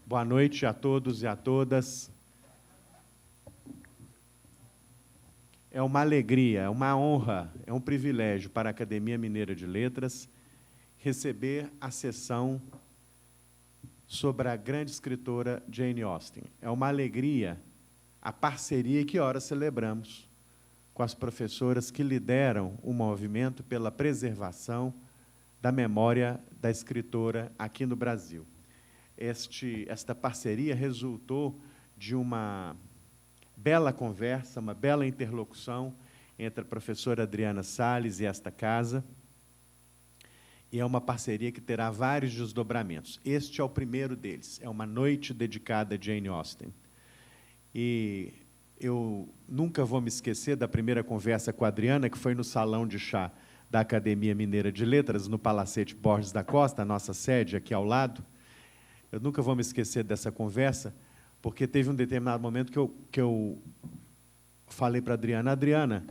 Boa noite a todos e a todas. É uma alegria, é uma honra, é um privilégio para a Academia Mineira de Letras receber a sessão sobre a grande escritora Jane Austen. É uma alegria a parceria que ora celebramos com as professoras que lideram o movimento pela preservação da memória da escritora aqui no Brasil. Esta parceria resultou de uma bela conversa, uma bela interlocução entre a professora Adriana Salles e esta casa, e é uma parceria que terá vários desdobramentos. Este é o primeiro deles, é uma noite dedicada a Jane Austen. E eu nunca vou me esquecer da primeira conversa com a Adriana, que foi no salão de chá da Academia Mineira de Letras, no Palacete Borges da Costa, a nossa sede aqui ao lado. Eu nunca vou me esquecer dessa conversa, porque teve um determinado momento que eu falei para a Adriana, Adriana,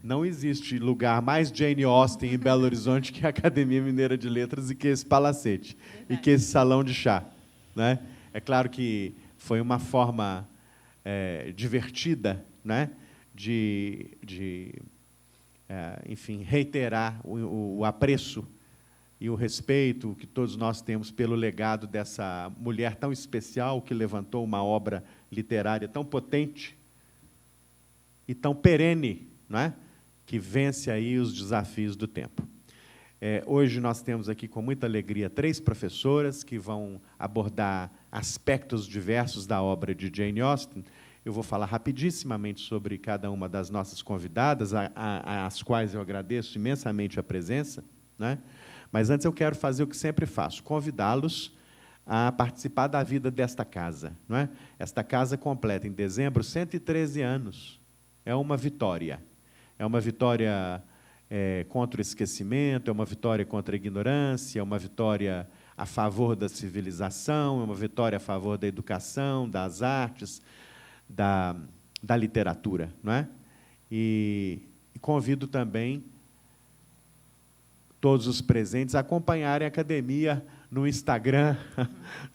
não existe lugar mais Jane Austen em Belo Horizonte que a Academia Mineira de Letras e que esse palacete, e que esse salão de chá, né? É claro que foi uma forma divertida, né, enfim, reiterar o apreço e o respeito que todos nós temos pelo legado dessa mulher tão especial que levantou uma obra literária tão potente e tão perene, não é? Que vence aí os desafios do tempo. Hoje nós temos aqui, com muita alegria, 3 professoras que vão abordar aspectos diversos da obra de Jane Austen. Eu vou falar rapidissimamente sobre cada uma das nossas convidadas, às quais eu agradeço imensamente a presença, né? Mas antes eu quero fazer o que sempre faço, convidá-los a participar da vida desta casa, não é? Esta casa completa, em dezembro, 113 anos. É uma vitória. É uma vitória contra o esquecimento, é uma vitória contra a ignorância, é uma vitória a favor da civilização, é uma vitória a favor da educação, das artes, da literatura, não é? E convido também todos os presentes a acompanharem a Academia no Instagram,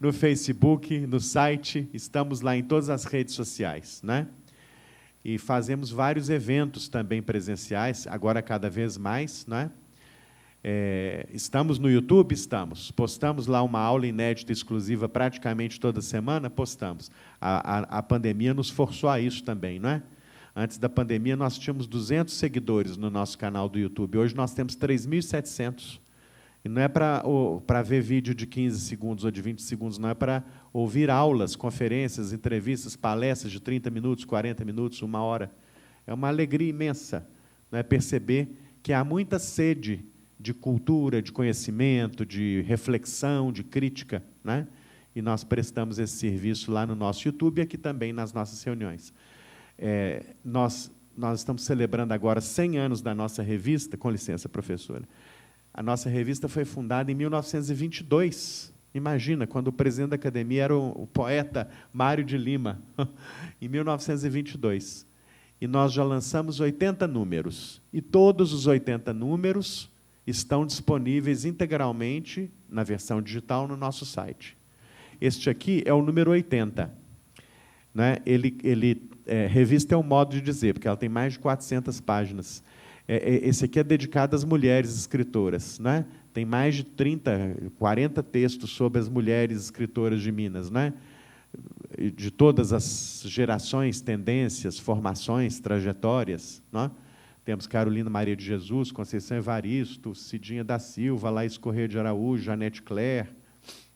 no Facebook, no site, estamos lá em todas as redes sociais, né? E fazemos vários eventos também presenciais, agora cada vez mais, né? Estamos no YouTube? Estamos. Postamos lá uma aula inédita exclusiva praticamente toda semana? Postamos. A pandemia nos forçou a isso também, não é? Antes da pandemia, nós tínhamos 200 seguidores no nosso canal do YouTube. Hoje, nós temos 3.700. E não é para ver vídeo de 15 segundos ou de 20 segundos, não é para ouvir aulas, conferências, entrevistas, palestras de 30 minutos, 40 minutos, 1 hora. É uma alegria imensa, não é, perceber que há muita sede de cultura, de conhecimento, de reflexão, de crítica, né? E nós prestamos esse serviço lá no nosso YouTube e aqui também nas nossas reuniões. Nós estamos celebrando agora 100 anos da nossa revista, com licença, professora. A nossa revista foi fundada em 1922. Imagina, quando o presidente da Academia era o poeta Mário de Lima, em 1922. E nós já lançamos 80 números. E todos os 80 números estão disponíveis integralmente, na versão digital, no nosso site. Este aqui é o número 80. Né? Revista é um modo de dizer, porque ela tem mais de 400 páginas. Esse aqui é dedicado às mulheres escritoras, né? Tem mais de 30, 40 textos sobre as mulheres escritoras de Minas, né? De todas as gerações, tendências, formações, trajetórias, né? Temos Carolina Maria de Jesus, Conceição Evaristo, Cidinha da Silva, Laís Corrêa de Araújo, Janete Claire,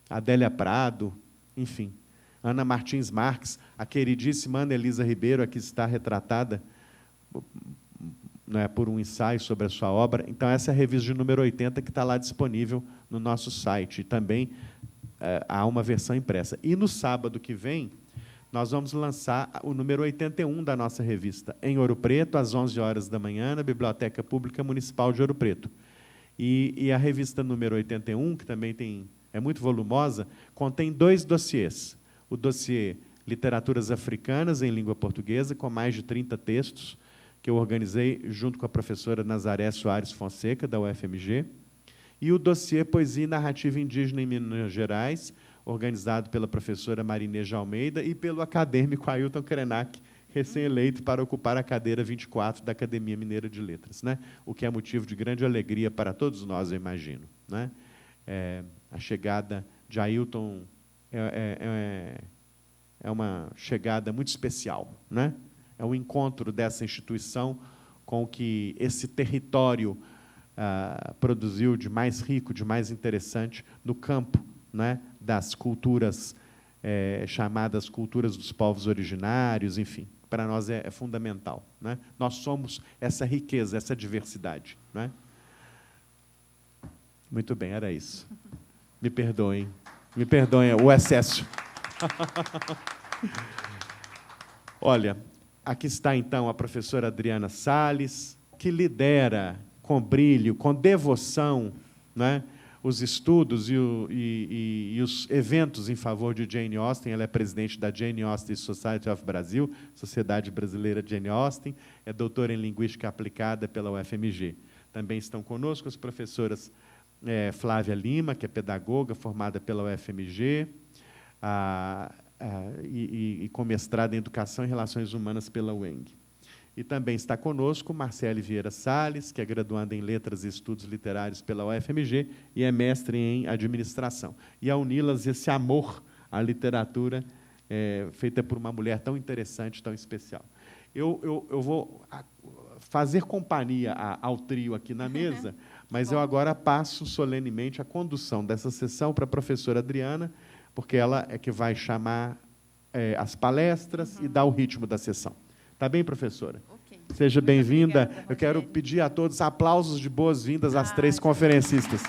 Adélia Prado, enfim. Ana Martins Marques, a queridíssima Ana Elisa Ribeiro, aqui está retratada, né, por um ensaio sobre a sua obra. Então, essa é a revista de número 80, que está lá disponível no nosso site. E também há uma versão impressa. E, no sábado que vem, nós vamos lançar o número 81 da nossa revista, em Ouro Preto, às 11 horas da manhã, na Biblioteca Pública Municipal de Ouro Preto. E a revista número 81, que também é muito volumosa, contém 2 dossiês. O dossiê Literaturas Africanas em Língua Portuguesa, com mais de 30 textos, que eu organizei junto com a professora Nazaré Soares Fonseca, da UFMG, e o dossiê Poesia e Narrativa Indígena em Minas Gerais, organizado pela professora Marinês de Almeida e pelo acadêmico Ailton Krenak, recém-eleito para ocupar a cadeira 24 da Academia Mineira de Letras, né? O que é motivo de grande alegria para todos nós, eu imagino, né? A chegada de Ailton é uma chegada muito especial, né? É um encontro dessa instituição com o que esse território produziu de mais rico, de mais interessante no campo, né, das culturas chamadas culturas dos povos originários, enfim, para nós é fundamental, né? Nós somos essa riqueza, essa diversidade, né? Muito bem, era isso. Me perdoem o excesso. Olha, aqui está, então, a professora Adriana Salles, que lidera com brilho, com devoção, né, os estudos e os eventos em favor de Jane Austen. Ela é presidente da Jane Austen Society of Brazil, Sociedade Brasileira de Jane Austen, é doutora em Linguística Aplicada pela UFMG. Também estão conosco as professoras Flávia Lima, que é pedagoga, formada pela UFMG, e com mestrado em Educação e Relações Humanas pela UENG. E também está conosco Marcele Vieira Salles, que é graduanda em Letras e Estudos Literários pela UFMG e é mestre em Administração. E a uni-las esse amor à literatura, feita por uma mulher tão interessante, tão especial. Eu vou fazer companhia ao trio aqui na mesa, mas eu agora passo solenemente a condução dessa sessão para a professora Adriana, porque ela é que vai chamar as palestras e dar o ritmo da sessão. Tá bem, professora? Okay. Seja bem-vinda. Eu quero pedir a todos aplausos de boas-vindas às três conferencistas.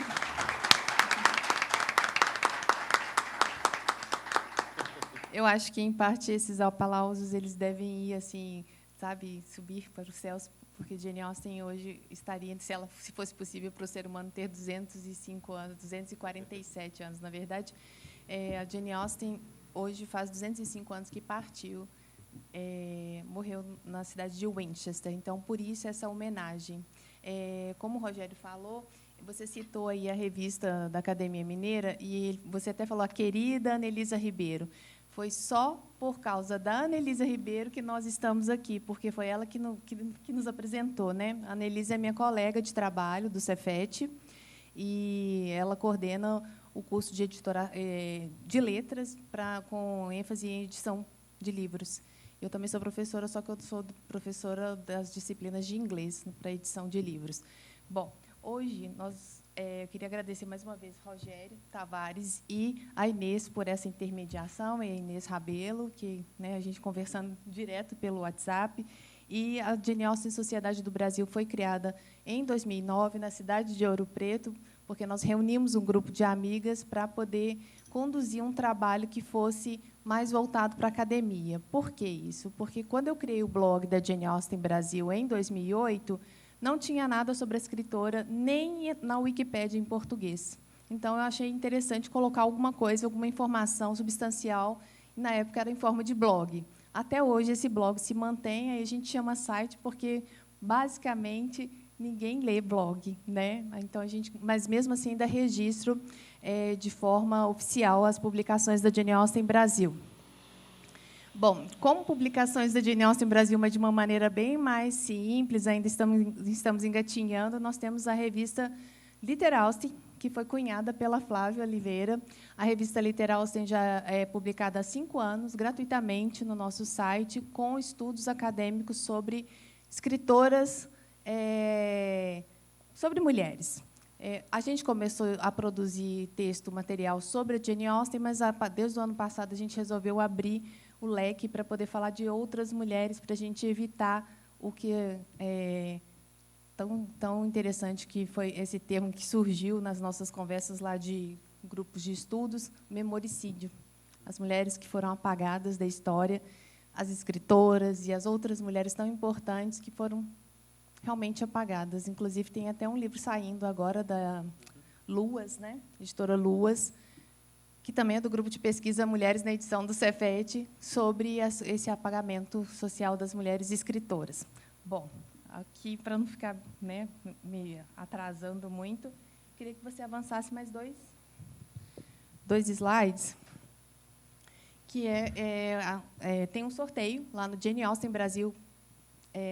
Eu acho que, em parte, esses aplausos eles devem ir, assim, sabe, subir para os céus, porque Jane Austen hoje estaria, se fosse possível para o ser humano ter 205 anos, 247 anos, na verdade. A Jane Austen hoje faz 205 anos que partiu. Morreu na cidade de Winchester, então, por isso, essa homenagem. Como o Rogério falou, você citou aí a revista da Academia Mineira, e você até falou a querida Anelisa Ribeiro. Foi só por causa da Anelisa Ribeiro que nós estamos aqui, porque foi ela que nos apresentou, né? A Anelisa é minha colega de trabalho do Cefet, e ela coordena o curso de de letras com ênfase em edição de livros. Eu também sou professora, só que eu sou professora das disciplinas de inglês para edição de livros. Bom, hoje eu queria agradecer mais uma vez Rogério Tavares e a Inês por essa intermediação, e a Inês Rabelo, que, né, a gente conversando direto pelo WhatsApp. E a Jane Austen Sociedade do Brasil foi criada em 2009, na cidade de Ouro Preto, porque nós reunimos um grupo de amigas para poder conduzir um trabalho que fosse mais voltado para a academia. Por que isso? Porque, quando eu criei o blog da Jane Austen Brasil, em 2008, não tinha nada sobre a escritora, nem na Wikipédia em português. Então, eu achei interessante colocar alguma coisa, alguma informação substancial, e, na época, era em forma de blog. Até hoje, esse blog se mantém, aí a gente chama site, porque, basicamente, ninguém lê blog, né? Então, mas, mesmo assim, ainda registro de forma oficial as publicações da Jane Austen Brasil. Bom, como publicações da Jane Austen Brasil, mas de uma maneira bem mais simples, ainda estamos engatinhando, nós temos a revista Literausten, que foi cunhada pela Flávia Oliveira. A revista Literausten já é publicada há 5 anos, gratuitamente, no nosso site, com estudos acadêmicos sobre escritoras, sobre mulheres. A gente começou a produzir material sobre a Jane Austen, mas, desde o ano passado, a gente resolveu abrir o leque para poder falar de outras mulheres, para a gente evitar o que é tão interessante, que foi esse termo que surgiu nas nossas conversas lá de grupos de estudos, memoricídio. As mulheres que foram apagadas da história, as escritoras e as outras mulheres tão importantes que foram realmente apagadas. Inclusive, tem até um livro saindo agora da Luas, né? Editora Luas, que também é do grupo de pesquisa Mulheres na Edição do Cefet, sobre esse apagamento social das mulheres escritoras. Bom, aqui, para não ficar, né, me atrasando muito, queria que você avançasse mais dois slides. que tem um sorteio lá no Jane Austen Brasil,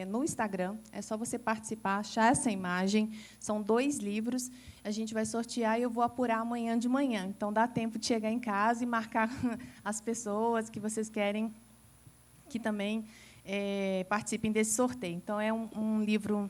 no Instagram. É só você participar, achar essa imagem. São 2 livros. A gente vai sortear e eu vou apurar amanhã de manhã. Então, dá tempo de chegar em casa e marcar as pessoas que vocês querem que também participem desse sorteio. Então, é um livro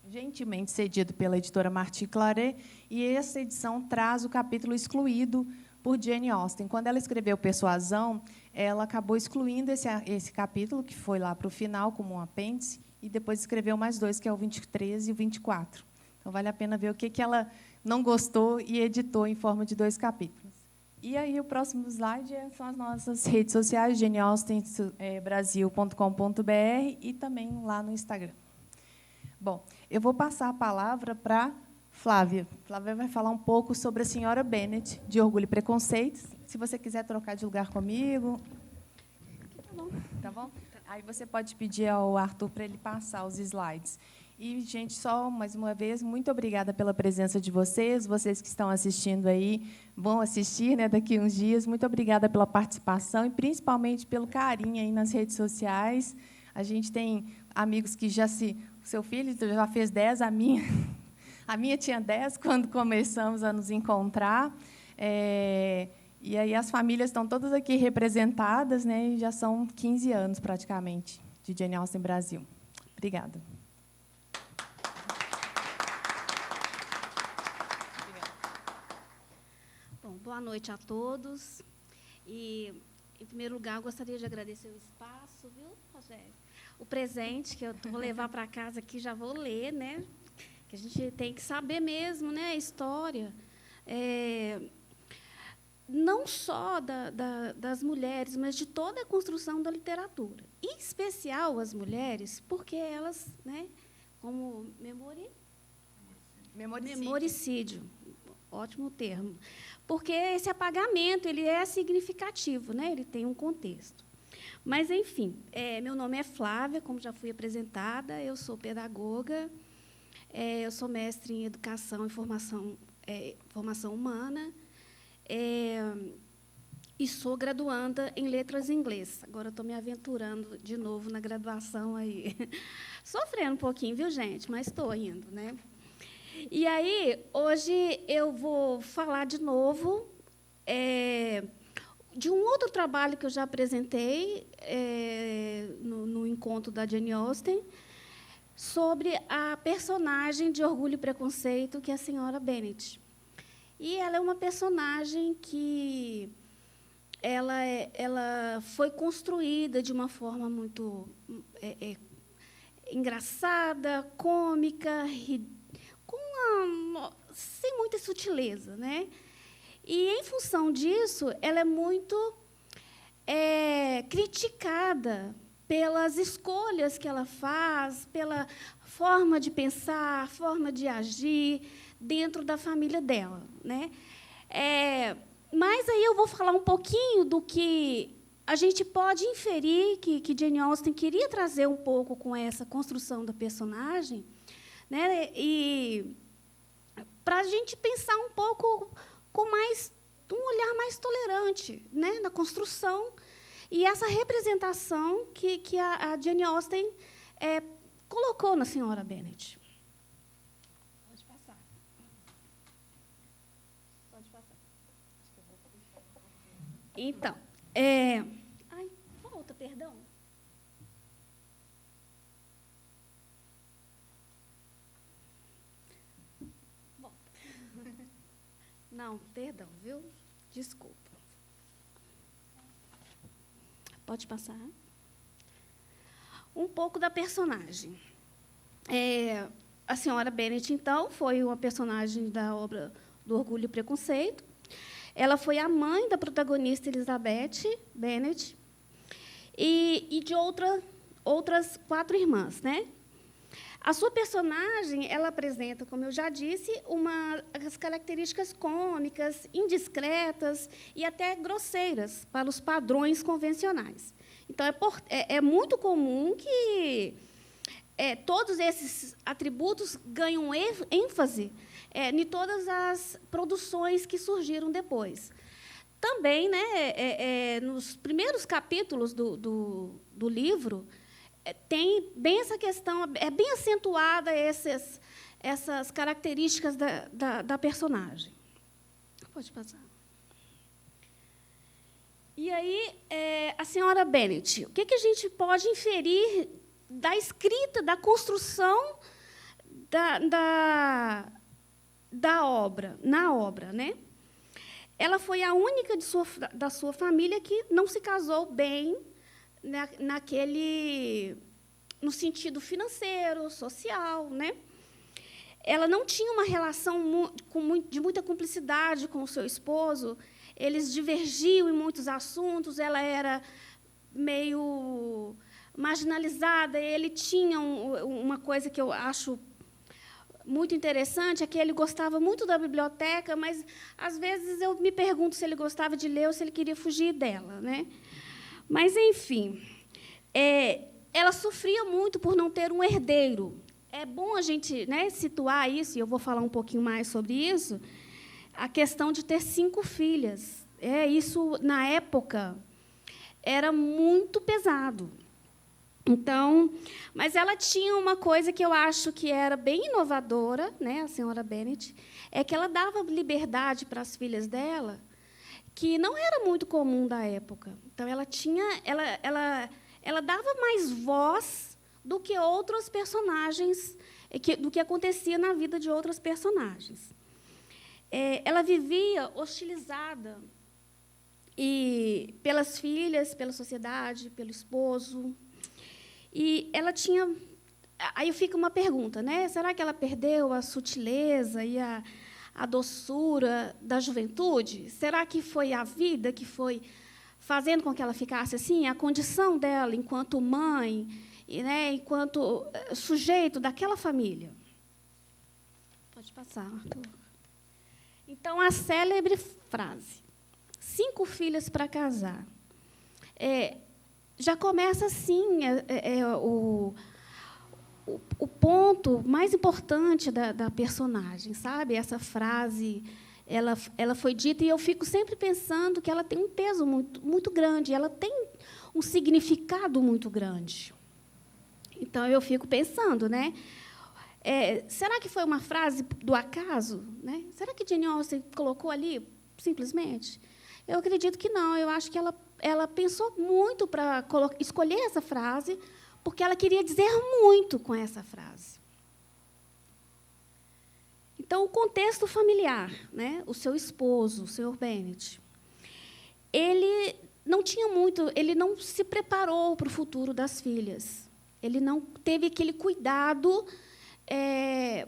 gentilmente cedido pela editora Martí Claret, e essa edição traz o capítulo excluído por Jane Austen. Quando ela escreveu Persuasão, ela acabou excluindo esse capítulo, que foi lá para o final, como um apêndice, e depois escreveu mais 2, que é o 23 e o 24. Então, vale a pena ver o que ela não gostou e editou em forma de 2 capítulos. E aí, o próximo slide são as nossas redes sociais, janeaustenbrasil.com.br, e também lá no Instagram. Bom, eu vou passar a palavra para Flávia. Flávia vai falar um pouco sobre a senhora Bennet, de Orgulho e Preconceito. Se você quiser trocar de lugar comigo. Tá bom. Tá bom? Aí você pode pedir ao Arthur para ele passar os slides. E, gente, só mais uma vez, muito obrigada pela presença de vocês. Vocês que estão assistindo aí, vão assistir, né, daqui a uns dias. Muito obrigada pela participação e, principalmente, pelo carinho aí nas redes sociais. A gente tem amigos que já se... O seu filho já fez 10, a minha tinha 10 quando começamos a nos encontrar. E aí as famílias estão todas aqui representadas, né, e já são 15 anos, praticamente, de Jane Austen Brasil. Obrigada. Bom, boa noite a todos. E, em primeiro lugar, eu gostaria de agradecer o espaço, viu, Rogério? O presente que eu vou levar para casa aqui, já vou ler, né? Que a gente tem que saber mesmo, né, a história. Não só das mulheres, mas de toda a construção da literatura. Em especial as mulheres, porque elas, né, como memoricídio, ótimo termo, porque esse apagamento ele é significativo, né, ele tem um contexto. Mas, enfim, meu nome é Flávia, como já fui apresentada, eu sou pedagoga, eu sou mestre em Educação e Formação Humana, e sou graduanda em Letras em Inglês. Agora estou me aventurando de novo na graduação aí. Sofrendo um pouquinho, viu, gente? Mas estou indo, né? E aí, hoje eu vou falar de novo de um outro trabalho que eu já apresentei no encontro da Jane Austen, sobre a personagem de Orgulho e Preconceito, que é a senhora Bennet. E ela é uma personagem que ela foi construída de uma forma muito engraçada, cômica, sem muita sutileza, né? E, em função disso, ela é muito criticada pelas escolhas que ela faz, pela forma de pensar, forma de agir dentro da família dela, né? Mas aí eu vou falar um pouquinho do que a gente pode inferir que Jane Austen queria trazer um pouco com essa construção da personagem, né? E para a gente pensar um pouco com um olhar mais tolerante, né, na construção e essa representação que a Jane Austen colocou na senhora Bennet. Pode passar. Pode passar. Então, ai, volta, perdão. Volta. Não, perdão, viu? Desculpa. Pode passar. Um pouco da personagem. A senhora Bennet, então, foi uma personagem da obra do Orgulho e Preconceito. Ela foi a mãe da protagonista Elizabeth Bennet e de outras 4 irmãs, né? A sua personagem, ela apresenta, como eu já disse, as características cômicas, indiscretas e até grosseiras para os padrões convencionais. Então, é muito comum que todos esses atributos ganham ênfase em todas as produções que surgiram depois. também, né, nos primeiros capítulos do livro, tem bem essa questão, é bem acentuada essas características da personagem. Pode passar. E aí, a senhora Bennet, o que a gente pode inferir da escrita, da construção da obra, na obra, né? Ela foi a única da sua família que não se casou bem no sentido financeiro, social, né? Ela não tinha uma relação de muita cumplicidade com o seu esposo. Eles divergiam em muitos assuntos. Ela era meio marginalizada. Ele tinha uma coisa que eu acho muito interessante, é que ele gostava muito da biblioteca, mas, às vezes, eu me pergunto se ele gostava de ler ou se ele queria fugir dela, né? Mas, enfim, ela sofria muito por não ter um herdeiro. É bom a gente, né, situar isso, e eu vou falar um pouquinho mais sobre isso, a questão de ter 5 filhas. Isso, na época, era muito pesado. Então, mas ela tinha uma coisa que eu acho que era bem inovadora, né, a senhora Bennet, é que ela dava liberdade para as filhas dela, que não era muito comum da época. Então, ela dava mais voz do que outros personagens, do que acontecia na vida de outros personagens. Ela vivia hostilizada pelas filhas, pela sociedade, pelo esposo. E ela tinha... Aí fica uma pergunta, né? Será que ela perdeu a sutileza e a doçura da juventude? Será que foi a vida que foi fazendo com que ela ficasse assim? A condição dela enquanto mãe, né, enquanto sujeito daquela família? Pode passar, Arthur. Então, a célebre frase, 5 filhas para casar. Já começa assim o ponto mais importante da personagem, sabe? Essa frase, ela foi dita, e eu fico sempre pensando que ela tem um peso muito, muito grande, ela tem um significado muito grande. Então, eu fico pensando, né? Será que foi uma frase do acaso? Né? Será que Jane Austen colocou ali, simplesmente? Eu acredito que não. Eu acho que ela pensou muito para escolher essa frase, porque ela queria dizer muito com essa frase. Então, o contexto familiar, né? O seu esposo, o Sr. Bennet, ele não tinha muito, ele não se preparou para o futuro das filhas. Ele não teve aquele cuidado,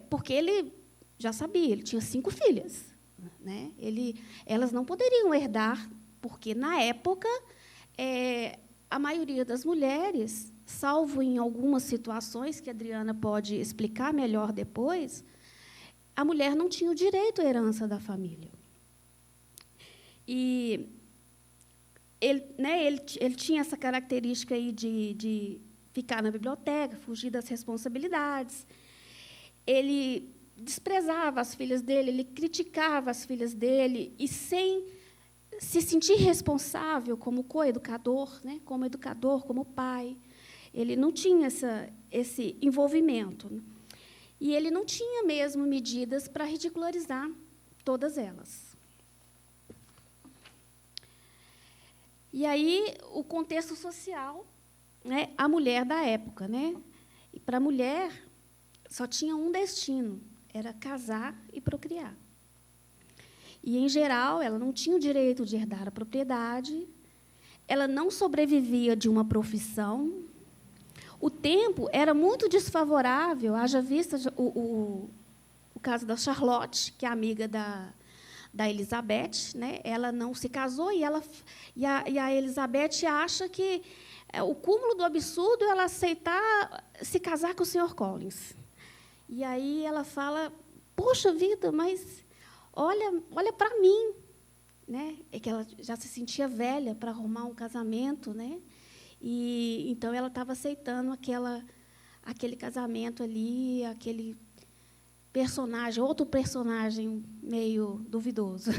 porque ele já sabia, ele tinha 5 filhas. Né? Elas não poderiam herdar, porque, na época, a maioria das mulheres, salvo em algumas situações que a Adriana pode explicar melhor depois, a mulher não tinha o direito à herança da família. E ele tinha essa característica aí de ficar na biblioteca, fugir das responsabilidades. Ele desprezava as filhas dele, ele criticava as filhas dele, e sem se sentir responsável como coeducador, né, como educador, como pai. Ele não tinha esse envolvimento. E ele não tinha mesmo medidas para ridicularizar todas elas. E aí, o contexto social, né, a mulher da época. Né? E, para a mulher, só tinha um destino, era casar e procriar. E, em geral, ela não tinha o direito de herdar a propriedade, ela não sobrevivia de uma profissão. O tempo era muito desfavorável, haja vista o caso da Charlotte, que é amiga da Elizabeth, né? Ela não se casou, e a Elizabeth acha que o cúmulo do absurdo é ela aceitar se casar com o Sr. Collins. E aí ela fala, poxa vida, mas olha para mim. Né? É que ela já se sentia velha para arrumar um casamento, né? E então ela estava aceitando aquele casamento ali, aquele personagem, outro personagem meio duvidoso.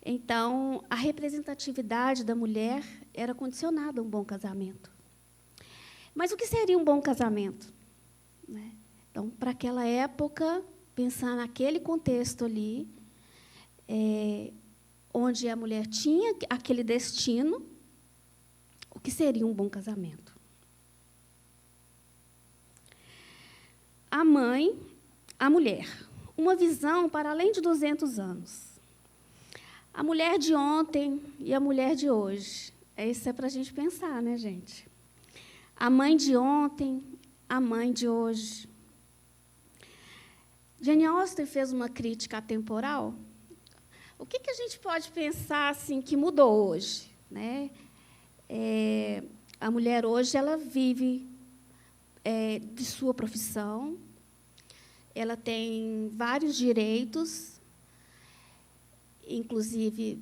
Então, a representatividade da mulher era condicionada a um bom casamento. Mas o que seria um bom casamento? Né? Então, para aquela época, pensar naquele contexto ali, onde a mulher tinha aquele destino, o que seria um bom casamento? A mãe, a mulher, uma visão para além de 200 anos. A mulher de ontem e a mulher de hoje. Isso é para a gente pensar, né, gente? A mãe de ontem, a mãe de hoje. Jane Austen fez uma crítica atemporal. O que a gente pode pensar assim que mudou hoje, né? A mulher hoje ela vive de sua profissão, ela tem vários direitos, inclusive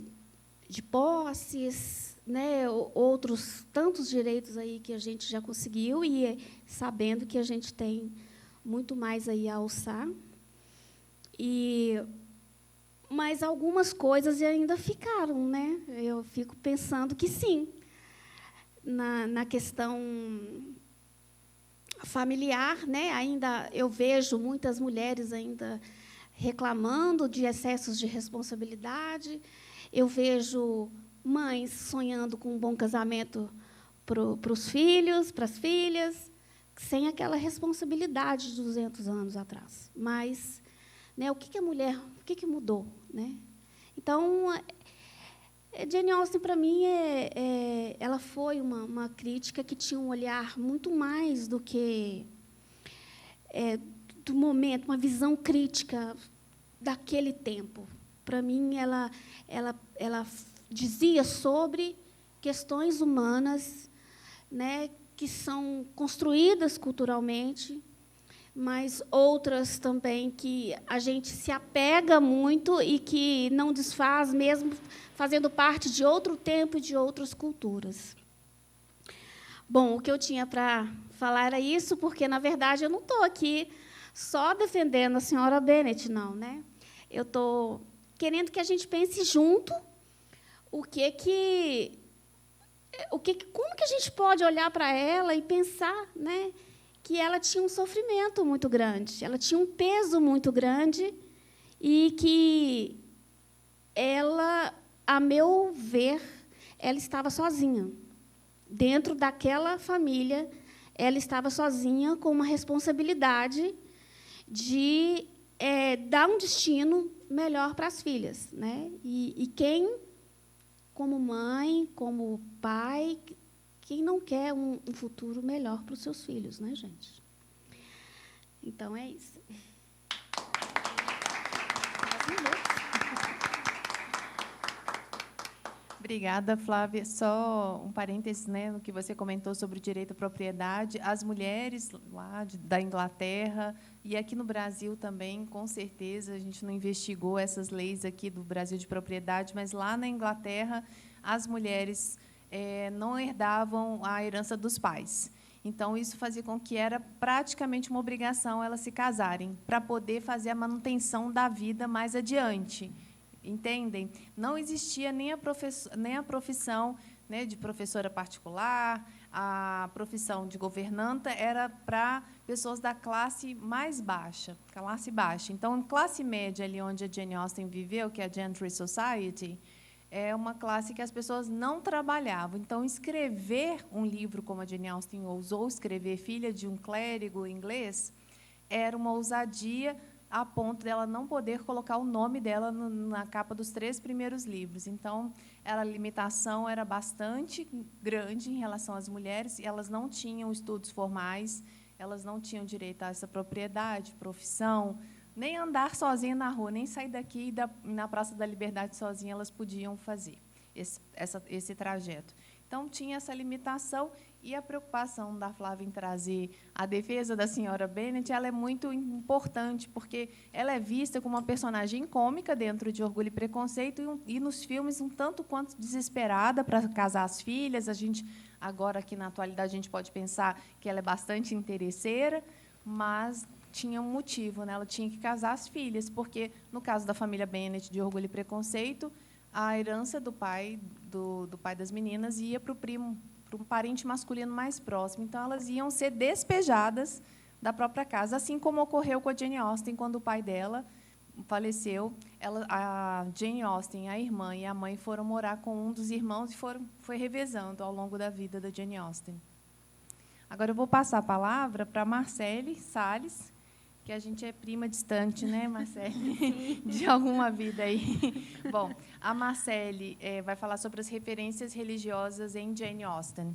de posses, né? Outros tantos direitos aí que a gente já conseguiu e sabendo que a gente tem muito mais aí a alçar. Mas algumas coisas ainda ficaram, né? Eu fico pensando que sim, na questão familiar, né? Ainda eu vejo muitas mulheres ainda reclamando de excessos de responsabilidade. Eu vejo mães sonhando com um bom casamento para os filhos, para as filhas, sem aquela responsabilidade de 200 anos atrás. Mas, né, o que a mulher, o que mudou, né? Então, Jane Austen, para mim, ela foi uma crítica que tinha um olhar muito mais do que do momento, uma visão crítica daquele tempo. Para mim, ela dizia sobre questões humanas, né, que são construídas culturalmente, mas outras também que a gente se apega muito e que não desfaz, mesmo fazendo parte de outro tempo e de outras culturas. Bom, o que eu tinha para falar era isso, porque, na verdade, eu não estou aqui só defendendo a senhora Bennet, não, né? Eu estou querendo que a gente pense junto como que a gente pode olhar para ela e pensar, né, que ela tinha um sofrimento muito grande, ela tinha um peso muito grande e que ela, a meu ver, ela estava sozinha. Dentro daquela família, ela estava sozinha com uma responsabilidade de dar um destino melhor para as filhas, né? E quem, como mãe, como pai, quem não quer um futuro melhor para os seus filhos, né, gente? Então, é isso. Obrigada, Flávia. Só um parênteses, né, no que você comentou sobre o direito à propriedade. As mulheres lá da Inglaterra e aqui no Brasil também, com certeza, a gente não investigou essas leis aqui do Brasil de propriedade, mas lá na Inglaterra as mulheres não herdavam a herança dos pais. Então, isso fazia com que era praticamente uma obrigação elas se casarem, para poder fazer a manutenção da vida mais adiante. Entendem? Não existia nem a profissão, né, de professora particular, a profissão de governanta era para pessoas da classe mais baixa, classe baixa. Então, classe média, ali onde a Jane Austen viveu, que é a Gentry Society, é uma classe que as pessoas não trabalhavam. Então, escrever um livro, como a Jane Austen ousou escrever, Filha de um Clérigo Inglês, era uma ousadia a ponto dela não poder colocar o nome dela na capa dos 3 primeiros livros. Então, a limitação era bastante grande em relação às mulheres, e elas não tinham estudos formais, elas não tinham direito a essa propriedade, profissão, nem andar sozinha na rua, nem sair daqui e na Praça da Liberdade sozinha elas podiam fazer esse trajeto. Então, tinha essa limitação, e a preocupação da Flávia em trazer a defesa da senhora Bennet, ela é muito importante, porque ela é vista como uma personagem cômica dentro de Orgulho e Preconceito, e nos filmes um tanto quanto desesperada para casar as filhas. A gente, agora, aqui na atualidade, a gente pode pensar que ela é bastante interesseira, mas tinha um motivo, né? Ela tinha que casar as filhas, porque, no caso da família Bennet, de Orgulho e Preconceito, a herança do pai das meninas ia para o primo, para um parente masculino mais próximo. Então, elas iam ser despejadas da própria casa, assim como ocorreu com a Jane Austen, quando o pai dela faleceu. A Jane Austen, a irmã e a mãe foram morar com um dos irmãos e foi revezando ao longo da vida da Jane Austen. Agora eu vou passar a palavra para a Marcele Salles, que a gente é prima distante, né, Marcele? De alguma vida aí. Bom, a Marcele vai falar sobre as referências religiosas em Jane Austen.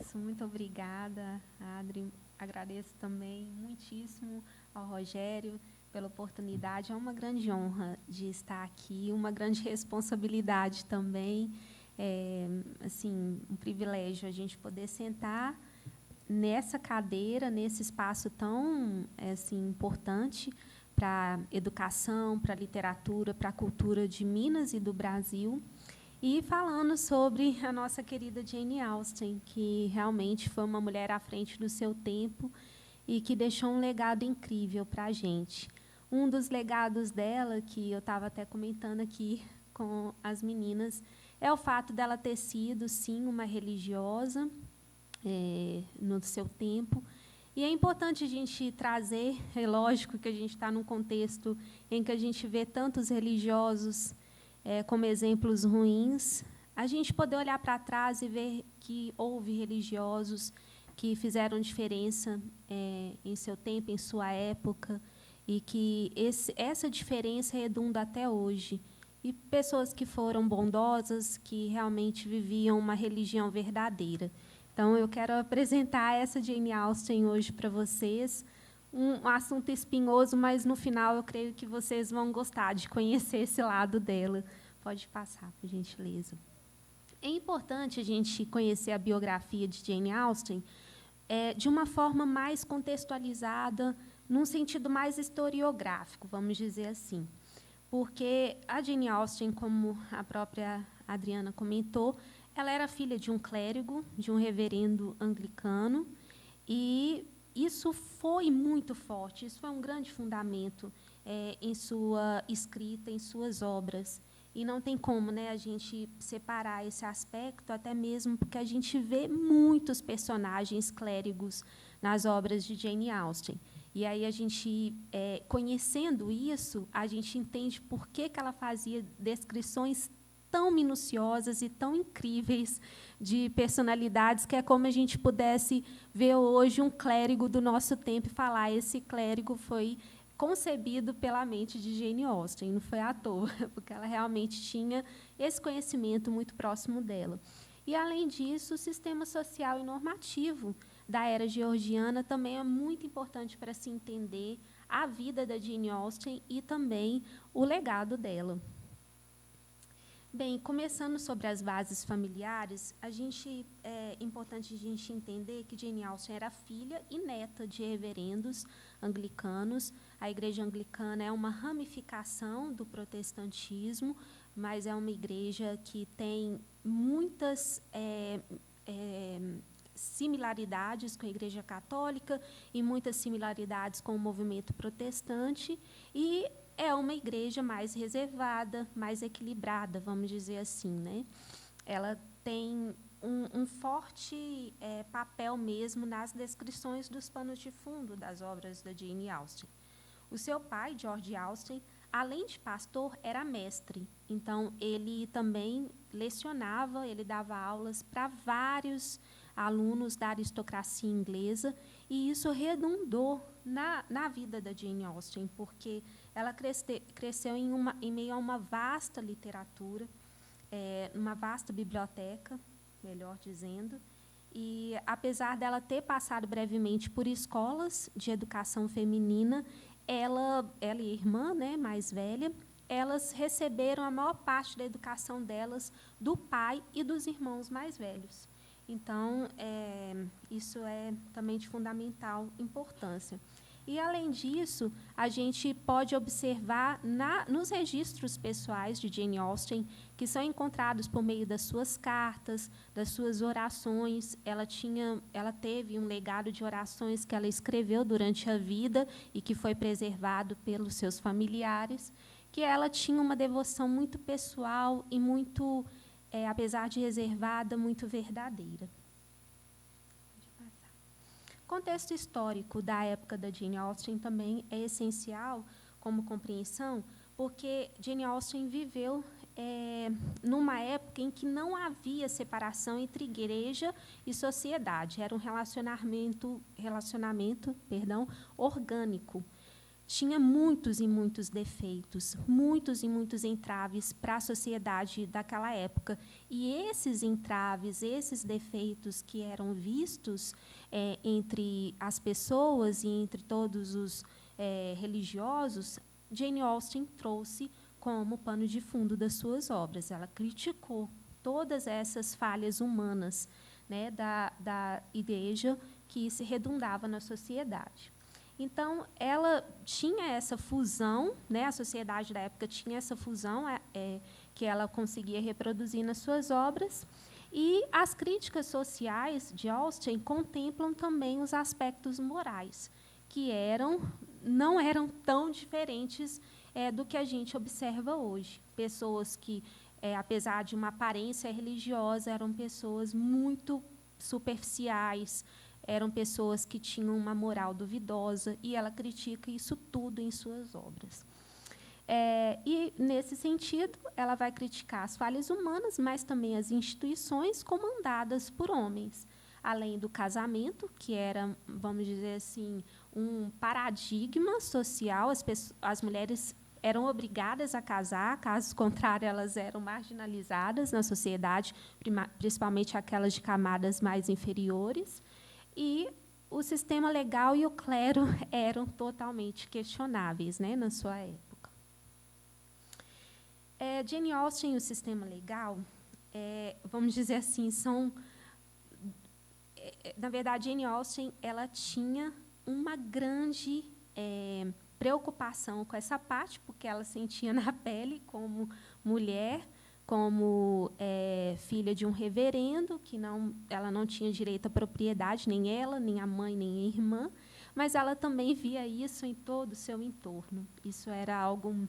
Isso, muito obrigada, Adri. Agradeço também muitíssimo ao Rogério pela oportunidade. É uma grande honra de estar aqui, uma grande responsabilidade também. Assim, um privilégio a gente poder sentar nessa cadeira, nesse espaço tão assim, importante para a educação, para a literatura, para a cultura de Minas e do Brasil, e falando sobre a nossa querida Jane Austen, que realmente foi uma mulher à frente do seu tempo e que deixou um legado incrível para a gente. Um dos legados dela, que eu estava até comentando aqui com as meninas, é o fato dela ter sido, sim, uma religiosa, no seu tempo. E é importante a gente trazer, é lógico que a gente está num contexto em que a gente vê tantos religiosos como exemplos ruins, a gente poder olhar para trás e ver que houve religiosos que fizeram diferença em seu tempo, em sua época, e que essa diferença redunda até hoje. E pessoas que foram bondosas, que realmente viviam uma religião verdadeira. Então, eu quero apresentar essa Jane Austen hoje para vocês, um assunto espinhoso, mas, no final, eu creio que vocês vão gostar de conhecer esse lado dela. Pode passar, por gentileza. É importante a gente conhecer a biografia de Jane Austen de uma forma mais contextualizada, num sentido mais historiográfico, vamos dizer assim. Porque a Jane Austen, como a própria Adriana comentou, ela era filha de um clérigo, de um reverendo anglicano, e isso foi muito forte, isso foi um grande fundamento em sua escrita, em suas obras. E não tem como, né, a gente separar esse aspecto, até mesmo porque a gente vê muitos personagens clérigos nas obras de Jane Austen. E aí a gente, conhecendo isso, a gente entende por que ela fazia descrições tão minuciosas e tão incríveis de personalidades, que é como a gente pudesse ver hoje um clérigo do nosso tempo e falar: esse clérigo foi concebido pela mente de Jane Austen, não foi à toa, porque ela realmente tinha esse conhecimento muito próximo dela. E, além disso, o sistema social e normativo da era georgiana também é muito importante para se entender a vida da Jane Austen e também o legado dela. Bem, começando sobre as bases familiares, é importante a gente entender que Jane Austen era filha e neta de reverendos anglicanos. A Igreja Anglicana é uma ramificação do protestantismo, mas é uma igreja que tem muitas similaridades com a Igreja Católica e muitas similaridades com o movimento protestante, e é uma igreja mais reservada, mais equilibrada, vamos dizer assim, né? Ela tem um forte papel mesmo nas descrições dos panos de fundo das obras da Jane Austen. O seu pai, George Austen, além de pastor, era mestre. Então, ele também lecionava, ele dava aulas para vários alunos da aristocracia inglesa, e isso redundou na vida da Jane Austen, porque ela cresceu em meio a uma vasta literatura, uma vasta biblioteca, melhor dizendo, e, apesar dela ter passado brevemente por escolas de educação feminina, ela e a irmã, né, mais velha, elas receberam a maior parte da educação delas do pai e dos irmãos mais velhos. Então, isso é também de fundamental importância. E, além disso, a gente pode observar nos registros pessoais de Jane Austen, que são encontrados por meio das suas cartas, das suas orações. Ela teve um legado de orações que ela escreveu durante a vida e que foi preservado pelos seus familiares, que ela tinha uma devoção muito pessoal e muito, apesar de reservada, muito verdadeira. O contexto histórico da época da Jane Austen também é essencial como compreensão, porque Jane Austen viveu numa época em que não havia separação entre igreja e sociedade, era um relacionamento orgânico. Tinha muitos e muitos defeitos, muitos e muitos entraves para a sociedade daquela época. E esses entraves, esses defeitos que eram vistos entre as pessoas e entre todos os religiosos, Jane Austen trouxe como pano de fundo das suas obras. Ela criticou todas essas falhas humanas, né, da igreja que se redundava na sociedade. Então, ela tinha essa fusão, né, a sociedade da época tinha essa fusão que ela conseguia reproduzir nas suas obras, e as críticas sociais de Austen contemplam também os aspectos morais, que não eram tão diferentes do que a gente observa hoje. Pessoas que, apesar de uma aparência religiosa, eram pessoas muito superficiais, eram pessoas que tinham uma moral duvidosa, e ela critica isso tudo em suas obras. E, nesse sentido, ela vai criticar as falhas humanas, mas também as instituições comandadas por homens, além do casamento, que era, vamos dizer assim, um paradigma social. As mulheres eram obrigadas a casar, caso contrário, elas eram marginalizadas na sociedade, principalmente aquelas de camadas mais inferiores. E o sistema legal e o clero eram totalmente questionáveis, né, na sua época. Jane Austen e o sistema legal, vamos dizer assim, na verdade, Jane Austen ela tinha uma grande preocupação com essa parte, porque ela sentia na pele como mulher, como filha de um reverendo, que ela não tinha direito à propriedade, nem ela, nem a mãe, nem a irmã, mas ela também via isso em todo o seu entorno. Isso era algo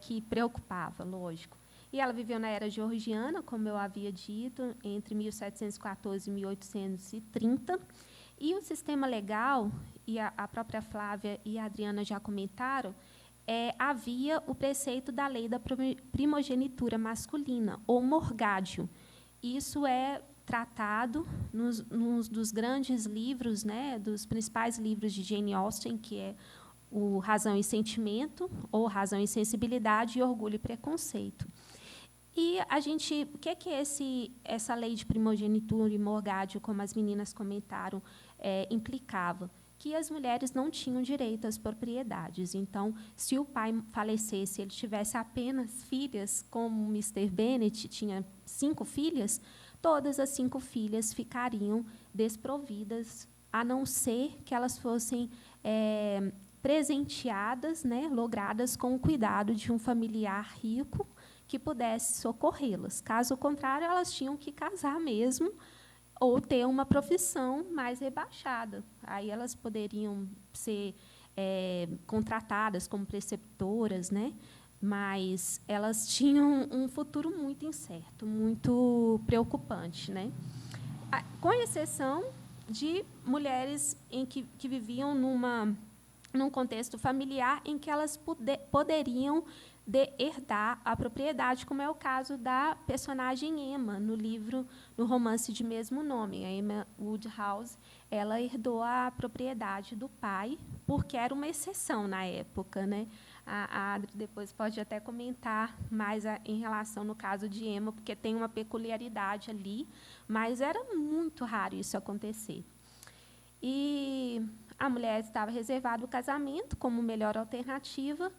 que preocupava, lógico. E ela viveu na era georgiana, como eu havia dito, entre 1714 e 1830, e o sistema legal, e a própria Flávia e a Adriana já comentaram, havia o preceito da lei da primogenitura masculina, ou morgádio. Isso é tratado nos dos grandes livros, né, dos principais livros de Jane Austen, que é o Razão e Sentimento, ou Razão e Sensibilidade, e Orgulho e Preconceito. E o que é essa lei de primogenitura e morgádio, como as meninas comentaram, implicava? Que as mulheres não tinham direito às propriedades. Então, se o pai falecesse, ele tivesse apenas filhas, como Mr. Bennet tinha 5 filhas, todas as 5 filhas ficariam desprovidas, a não ser que elas fossem presenteadas, né, logradas com o cuidado de um familiar rico que pudesse socorrê-las. Caso contrário, elas tinham que casar mesmo, ou ter uma profissão mais rebaixada. Aí elas poderiam ser contratadas como preceptoras, né? Mas elas tinham um futuro muito incerto, muito preocupante, né? Com exceção de mulheres que viviam num contexto familiar em que elas poderiam herdar a propriedade, como é o caso da personagem Emma, no romance de mesmo nome. A Emma Woodhouse, ela herdou a propriedade do pai, porque era uma exceção na época, né? A Adri depois pode até comentar mais em relação no caso de Emma, porque tem uma peculiaridade ali, mas era muito raro isso acontecer. E a mulher estava reservada o casamento como melhor alternativa.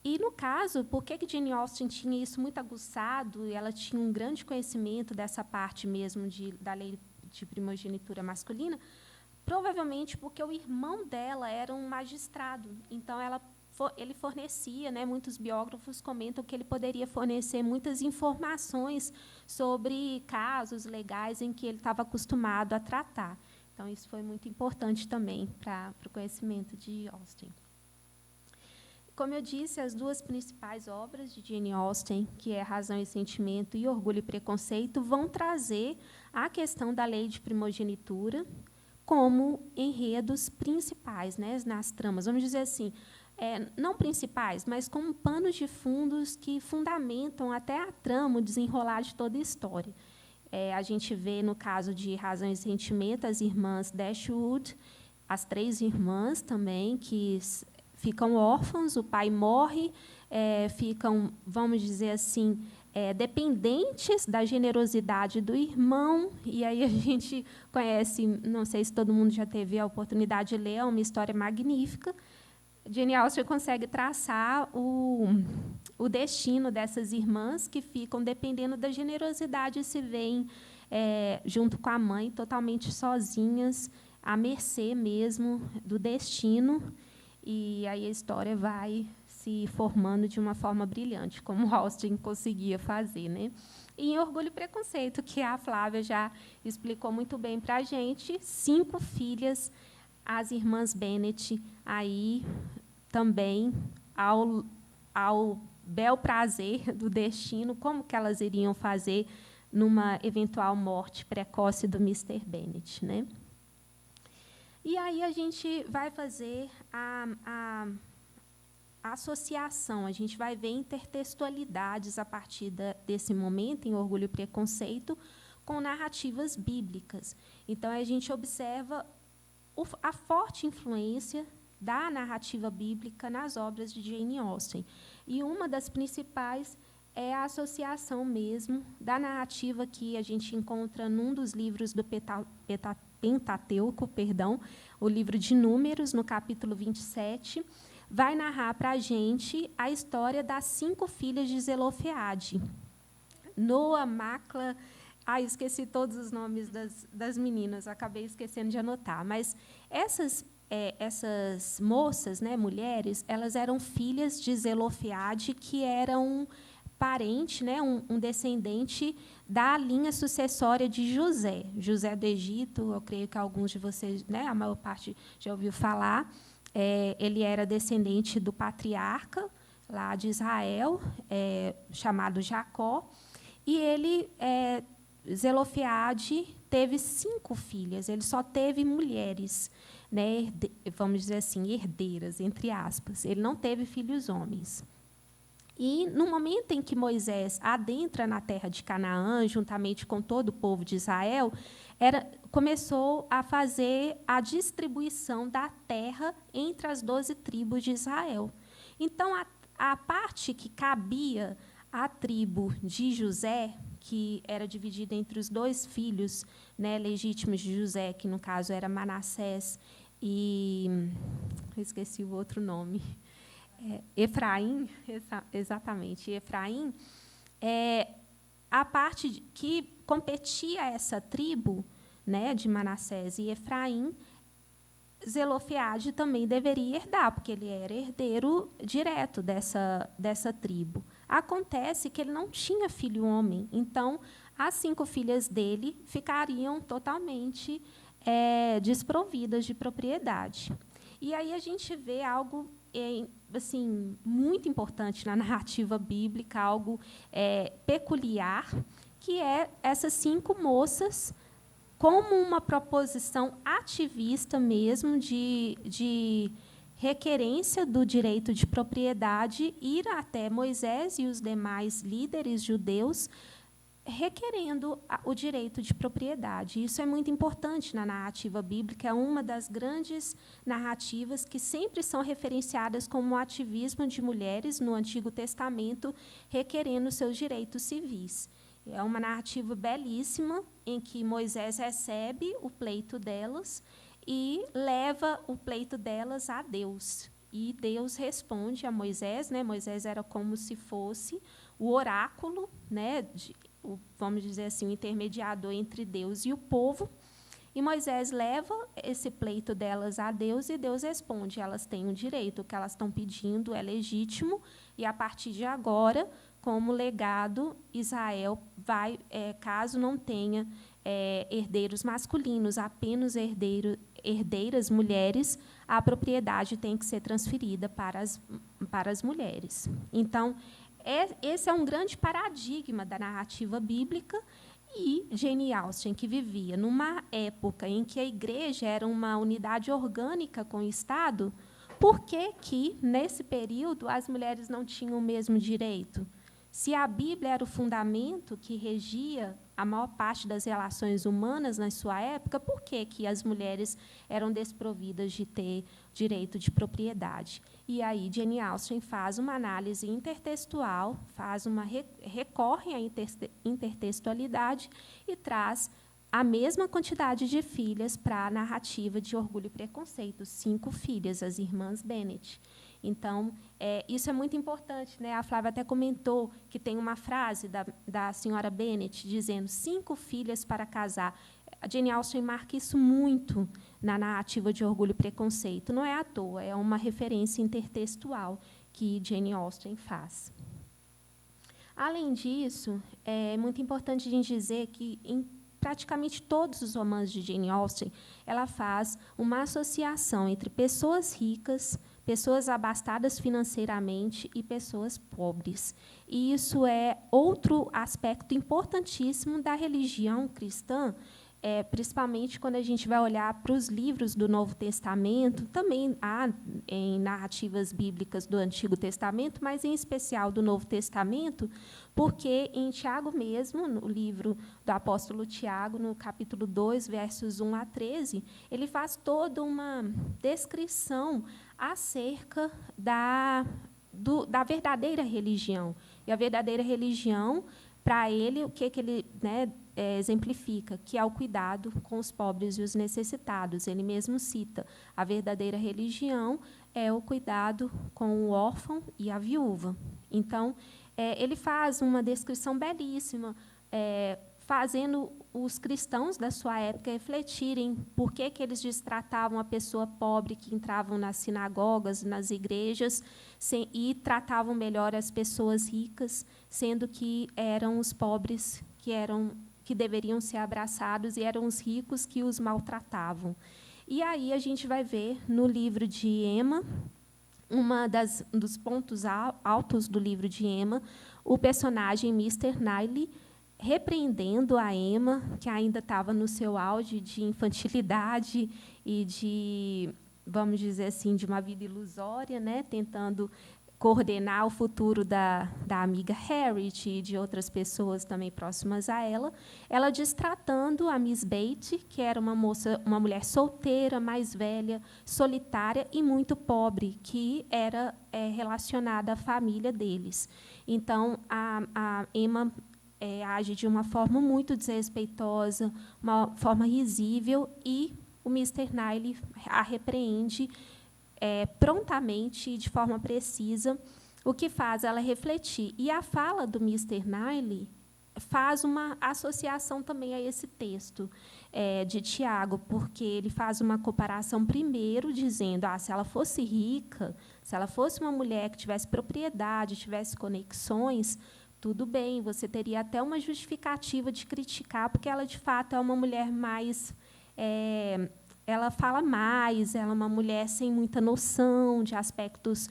E, no caso, por que Jane Austen tinha isso muito aguçado, e ela tinha um grande conhecimento dessa parte mesmo da lei de primogenitura masculina? Provavelmente porque o irmão dela era um magistrado. Então, ele fornecia, né, muitos biógrafos comentam que ele poderia fornecer muitas informações sobre casos legais em que ele estava acostumado a tratar. Então, isso foi muito importante também para o conhecimento de Austen. como eu disse, as duas principais obras de Jane Austen, que é Razão e Sentimento e Orgulho e Preconceito, vão trazer a questão da lei de primogenitura como enredos principais, né, nas tramas. Vamos dizer assim, não principais, mas como panos de fundos que fundamentam até a trama, o desenrolar de toda a história. A gente vê, no caso de Razão e Sentimento, as irmãs Dashwood, as 3 irmãs também, que ficam órfãos, o pai morre, ficam, vamos dizer assim, dependentes da generosidade do irmão, e aí a gente conhece, não sei se todo mundo já teve a oportunidade de ler, é uma história magnífica. Jane Austen consegue traçar o destino dessas irmãs que ficam dependendo da generosidade e se veem, junto com a mãe, totalmente sozinhas, à mercê mesmo do destino, e aí a história vai se formando de uma forma brilhante, como Austen conseguia fazer, né? E em Orgulho e Preconceito, que a Flávia já explicou muito bem para a gente, 5 filhas, as irmãs Bennet, aí também ao bel prazer do destino, como que elas iriam fazer numa eventual morte precoce do Mr. Bennet, né? E aí a gente vai fazer a associação, a gente vai ver intertextualidades a partir desse momento, em Orgulho e Preconceito, com narrativas bíblicas. Então, a gente observa a forte influência da narrativa bíblica nas obras de Jane Austen. E uma das principais é a associação mesmo da narrativa que a gente encontra num dos livros do Pentateuco, o livro de Números, no capítulo 27, vai narrar para a gente a história das 5 filhas de Zelofeade. Noa, Macla... esqueci todos os nomes das meninas, acabei esquecendo de anotar. Mas essas moças, né, mulheres, elas eram filhas de Zelofeade, que era um parente, né, um descendente da linha sucessória de José. José do Egito, eu creio que alguns de vocês, né, a maior parte já ouviu falar. Ele era descendente do patriarca lá de Israel, chamado Jacó, e ele, Zelofeade, teve 5 filhas, ele só teve mulheres, né, vamos dizer assim, herdeiras, entre aspas. Ele não teve filhos homens. E, no momento em que Moisés adentra na terra de Canaã, juntamente com todo o povo de Israel, começou a fazer a distribuição da terra entre as 12 tribos de Israel. Então, a parte que cabia à tribo de José, que era dividida entre os 2 filhos, né, legítimos de José, que, no caso, era Manassés e... eu esqueci o outro nome... Efraim, exatamente, Efraim, a parte que competia a essa tribo, né, de Manassés e Efraim, Zelofeade também deveria herdar, porque ele era herdeiro direto dessa tribo. Acontece que ele não tinha filho homem, então as 5 filhas dele ficariam totalmente desprovidas de propriedade. E aí a gente vê algo assim, muito importante na narrativa bíblica, algo peculiar, que é essas 5 moças, como uma proposição ativista mesmo de requerência do direito de propriedade, ir até Moisés e os demais líderes judeus, requerendo o direito de propriedade. Isso é muito importante na narrativa bíblica, é uma das grandes narrativas que sempre são referenciadas como o ativismo de mulheres no Antigo Testamento, requerendo seus direitos civis. É uma narrativa belíssima, em que Moisés recebe o pleito delas e leva o pleito delas a Deus. E Deus responde a Moisés, né? Moisés era como se fosse o oráculo, né, vamos dizer assim, o intermediador entre Deus e o povo. E Moisés leva esse pleito delas a Deus e Deus responde: elas têm um direito, o que elas estão pedindo é legítimo, e, a partir de agora, como legado, Israel vai, caso não tenha herdeiros masculinos, apenas herdeiras mulheres, a propriedade tem que ser transferida para as mulheres. Então, esse é um grande paradigma da narrativa bíblica, e Jane Austen, que vivia numa época em que a igreja era uma unidade orgânica com o Estado, por que, nesse período, as mulheres não tinham o mesmo direito? Se a Bíblia era o fundamento que regia a maior parte das relações humanas na sua época, por que as mulheres eram desprovidas de ter direito de propriedade? E aí Jane Austen faz uma análise intertextual, recorre à intertextualidade e traz a mesma quantidade de filhas para a narrativa de Orgulho e Preconceito, 5 filhas, as irmãs Bennet. Então, isso é muito importante, né? A Flávia até comentou que tem uma frase da senhora Bennet dizendo 5 filhas para casar. A Jane Austen marca isso muito na narrativa de Orgulho e Preconceito. Não é à toa, é uma referência intertextual que Jane Austen faz. Além disso, é muito importante a gente dizer que, em praticamente todos os romances de Jane Austen, ela faz uma associação entre pessoas ricas, pessoas abastadas financeiramente e pessoas pobres. E isso é outro aspecto importantíssimo da religião cristã, principalmente quando a gente vai olhar para os livros do Novo Testamento, também há em narrativas bíblicas do Antigo Testamento, mas, em especial, do Novo Testamento, porque, em Tiago mesmo, no livro do apóstolo Tiago, no capítulo 2, versos 1 a 13, ele faz toda uma descrição acerca da verdadeira religião. E a verdadeira religião, para ele, o que ele exemplifica? Que é o cuidado com os pobres e os necessitados. Ele mesmo cita: a verdadeira religião é o cuidado com o órfão e a viúva. Então, ele faz uma descrição belíssima, fazendo os cristãos da sua época refletirem por que eles destratavam a pessoa pobre que entravam nas sinagogas, nas igrejas, e tratavam melhor as pessoas ricas, sendo que eram os pobres que deveriam ser abraçados e eram os ricos que os maltratavam. E aí a gente vai ver no livro de Emma, dos pontos altos do livro de Emma, o personagem Mr. Knightley repreendendo a Emma, que ainda estava no seu auge de infantilidade e de, vamos dizer assim, de uma vida ilusória, né, tentando coordenar o futuro da amiga Harriet e de outras pessoas também próximas a ela, ela destratando a Miss Bates, que era uma mulher solteira, mais velha, solitária e muito pobre, que era relacionada à família deles. Então, a Emma age de uma forma muito desrespeitosa, uma forma risível, e o Mr. Knightley a repreende prontamente e de forma precisa, o que faz ela refletir. E a fala do Mr. Knightley faz uma associação também a esse texto de Tiago, porque ele faz uma comparação, primeiro, dizendo: se ela fosse rica, se ela fosse uma mulher que tivesse propriedade, tivesse conexões, tudo bem, você teria até uma justificativa de criticar, porque ela, de fato, é uma mulher mais... ela fala mais, ela é uma mulher sem muita noção de aspectos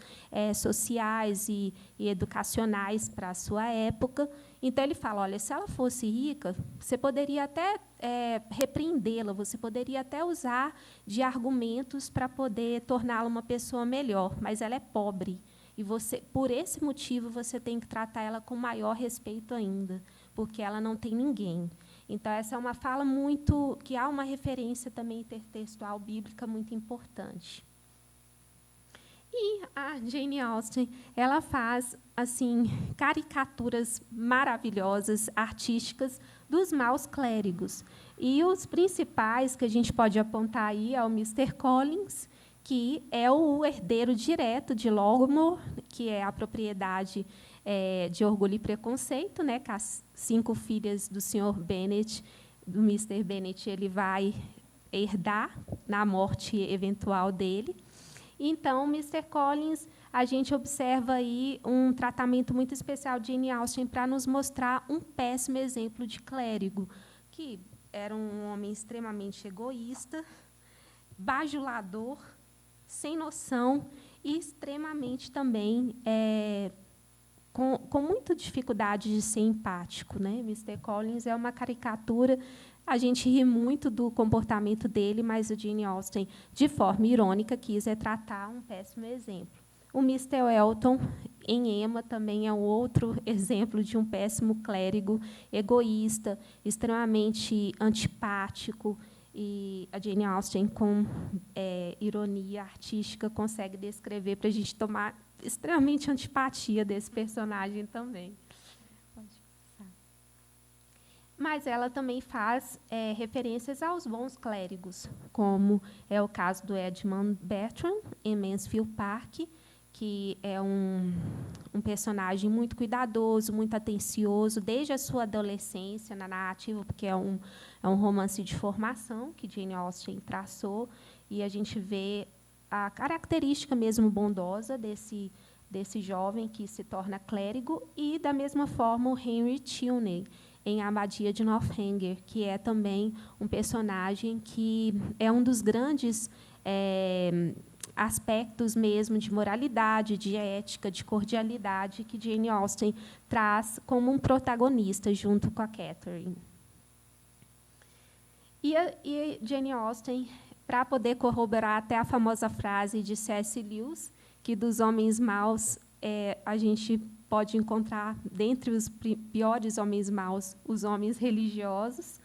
sociais e educacionais para a sua época. Então, ele fala: olha, se ela fosse rica, você poderia até repreendê-la, você poderia até usar de argumentos para poder torná-la uma pessoa melhor, mas ela é pobre. E você, por esse motivo, você tem que tratar ela com maior respeito ainda, porque ela não tem ninguém. Então, essa é uma fala que há uma referência também intertextual bíblica muito importante. E a Jane Austen, ela faz assim caricaturas maravilhosas, artísticas, dos maus clérigos. E os principais que a gente pode apontar aí é o Mr. Collins, que é o herdeiro direto de Longmoor, que é a propriedade de Orgulho e Preconceito, né, com as 5 filhas do Sr. Bennet, do Mr. Bennet, ele vai herdar na morte eventual dele. Então, Mr. Collins, a gente observa aí um tratamento muito especial de Jane Austen para nos mostrar um péssimo exemplo de clérigo, que era um homem extremamente egoísta, bajulador, sem noção e extremamente também com muita dificuldade de ser empático, né? Mr. Collins é uma caricatura. A gente ri muito do comportamento dele, mas o Jane Austen, de forma irônica, quis retratar um péssimo exemplo. O Mr. Elton, em Emma, também é um outro exemplo de um péssimo clérigo, egoísta, extremamente antipático, e a Jane Austen, com ironia artística, consegue descrever para a gente tomar extremamente antipatia desse personagem também. Pode passar. Mas ela também faz referências aos bons clérigos, como é o caso do Edmund Bertram, em Mansfield Park, que é um personagem muito cuidadoso, muito atencioso, desde a sua adolescência na narrativa, porque é um romance de formação que Jane Austen traçou, e a gente vê a característica mesmo bondosa desse jovem que se torna clérigo, e, da mesma forma, o Henry Tilney, em A Abadia de Northanger, que é também um personagem que é um dos grandes aspectos mesmo de moralidade, de ética, de cordialidade, que Jane Austen traz como um protagonista, junto com a Catherine. E Jane Austen, para poder corroborar até a famosa frase de C.S. Lewis, que dos homens maus a gente pode encontrar, dentre os piores homens maus, os homens religiosos,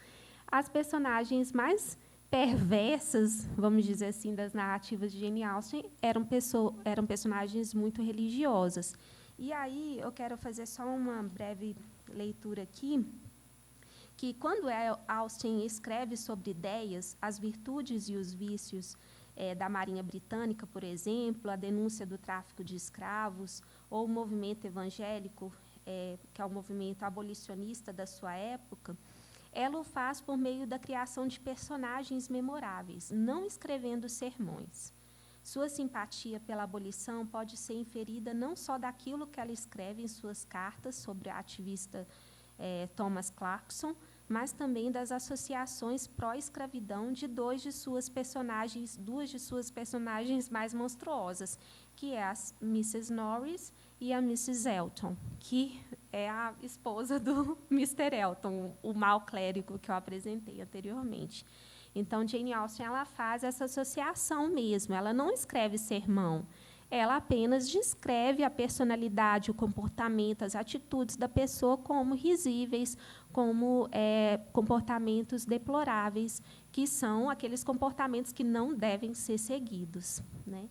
as personagens mais perversas, vamos dizer assim, das narrativas de Jane Austen eram personagens muito religiosas. E aí eu quero fazer só uma breve leitura aqui, que quando Austen escreve sobre ideias, as virtudes e os vícios da Marinha Britânica, por exemplo, a denúncia do tráfico de escravos, ou o movimento evangélico, que é o movimento abolicionista da sua época, ela o faz por meio da criação de personagens memoráveis, não escrevendo sermões. Sua simpatia pela abolição pode ser inferida não só daquilo que ela escreve em suas cartas sobre a ativista Thomas Clarkson, mas também das associações pró-escravidão de duas de suas personagens mais monstruosas, que é a Mrs. Norris e a Mrs. Elton, que é a esposa do Mr. Elton, o mau clérigo que eu apresentei anteriormente. Então, Jane Austen ela faz essa associação mesmo, ela não escreve sermão, ela apenas descreve a personalidade, o comportamento, as atitudes da pessoa como risíveis, como comportamentos deploráveis, que são aqueles comportamentos que não devem ser seguidos, né?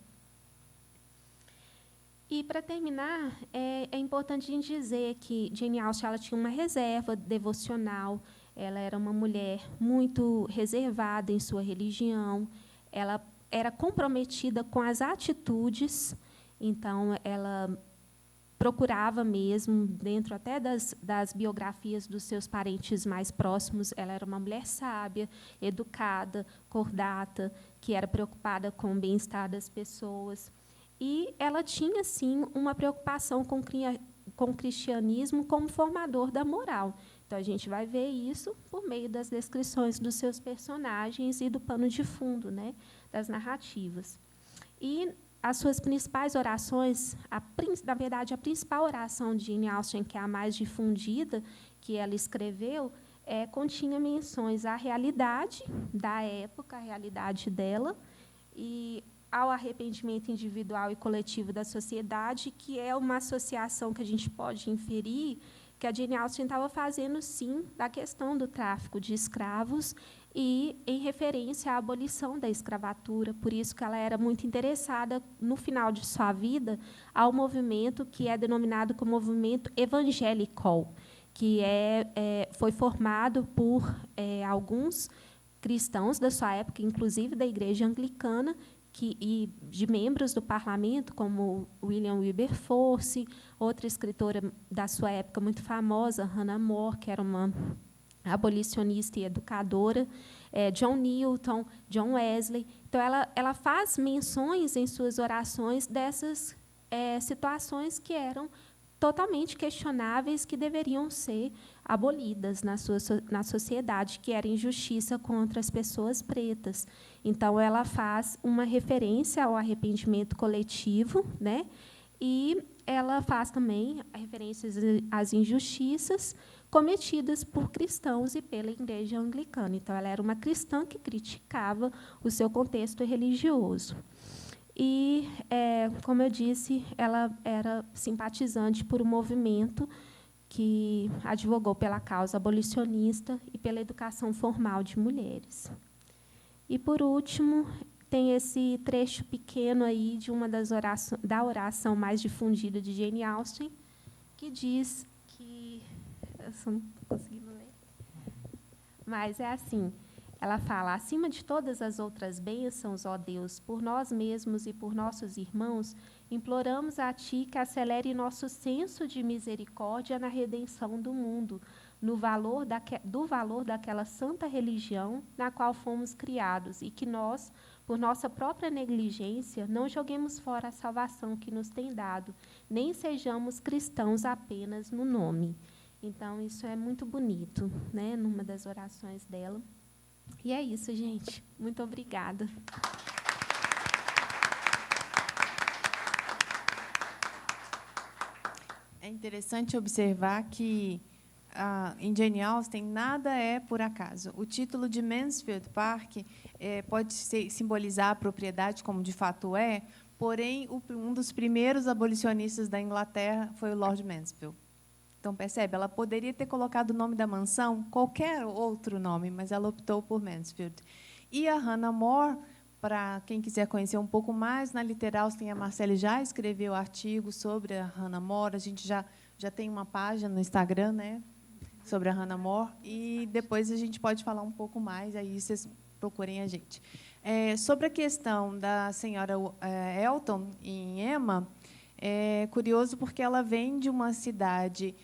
E, para terminar, é importante a gente dizer que Jane Austen ela tinha uma reserva devocional, ela era uma mulher muito reservada em sua religião, ela era comprometida com as atitudes, então, ela procurava mesmo, dentro até das biografias dos seus parentes mais próximos, ela era uma mulher sábia, educada, cordata, que era preocupada com o bem-estar das pessoas. E ela tinha, sim, uma preocupação com o cristianismo como formador da moral. Então, a gente vai ver isso por meio das descrições dos seus personagens e do pano de fundo, né, das narrativas. E as suas principais orações, na verdade, a principal oração de Jane Austen, que é a mais difundida, que ela escreveu, continha menções à realidade da época, à realidade dela, e ao arrependimento individual e coletivo da sociedade, que é uma associação que a gente pode inferir que a Jane Austen estava fazendo, sim, da questão do tráfico de escravos e em referência à abolição da escravatura. Por isso que ela era muito interessada, no final de sua vida, ao movimento que é denominado como movimento evangelical, que foi formado por alguns cristãos da sua época, inclusive da Igreja Anglicana, e de membros do parlamento, como William Wilberforce, outra escritora da sua época muito famosa, Hannah More, que era uma abolicionista e educadora, John Newton, John Wesley. Então, ela faz menções em suas orações dessas situações que eram totalmente questionáveis que deveriam ser abolidas na sociedade, que era injustiça contra as pessoas pretas. Então, ela faz uma referência ao arrependimento coletivo, né? E ela faz também referências às injustiças cometidas por cristãos e pela Igreja Anglicana. Então, ela era uma cristã que criticava o seu contexto religioso. E, como eu disse, ela era simpatizante por um movimento que advogou pela causa abolicionista e pela educação formal de mulheres. E, por último, tem esse trecho pequeno aí de uma da oração mais difundida de Jane Austen, que diz que... Eu só não estou conseguindo ler. Mas é assim, ela fala: acima de todas as outras bênçãos, ó Deus, por nós mesmos e por nossos irmãos, imploramos a Ti que acelere nosso senso de misericórdia na redenção do mundo, do valor daquela santa religião na qual fomos criados, e que nós, por nossa própria negligência, não joguemos fora a salvação que nos tem dado, nem sejamos cristãos apenas no nome. Então, isso é muito bonito, né, numa das orações dela. E é isso, gente. Muito obrigada. É interessante observar que, em Jane Austen, nada é por acaso. O título de Mansfield Park pode simbolizar a propriedade, como de fato é, porém, um dos primeiros abolicionistas da Inglaterra foi o Lord Mansfield. Então, percebe? Ela poderia ter colocado o nome da mansão, qualquer outro nome, mas ela optou por Mansfield. E a Hannah More, para quem quiser conhecer um pouco mais, na Literalstem, a Marcele já escreveu artigos sobre a Hannah More. A gente já tem uma página no Instagram, né, sobre a Hannah More, e depois a gente pode falar um pouco mais, aí vocês procurem a gente. Sobre a questão da senhora Elton, em Emma, é curioso porque ela vem de uma cidade,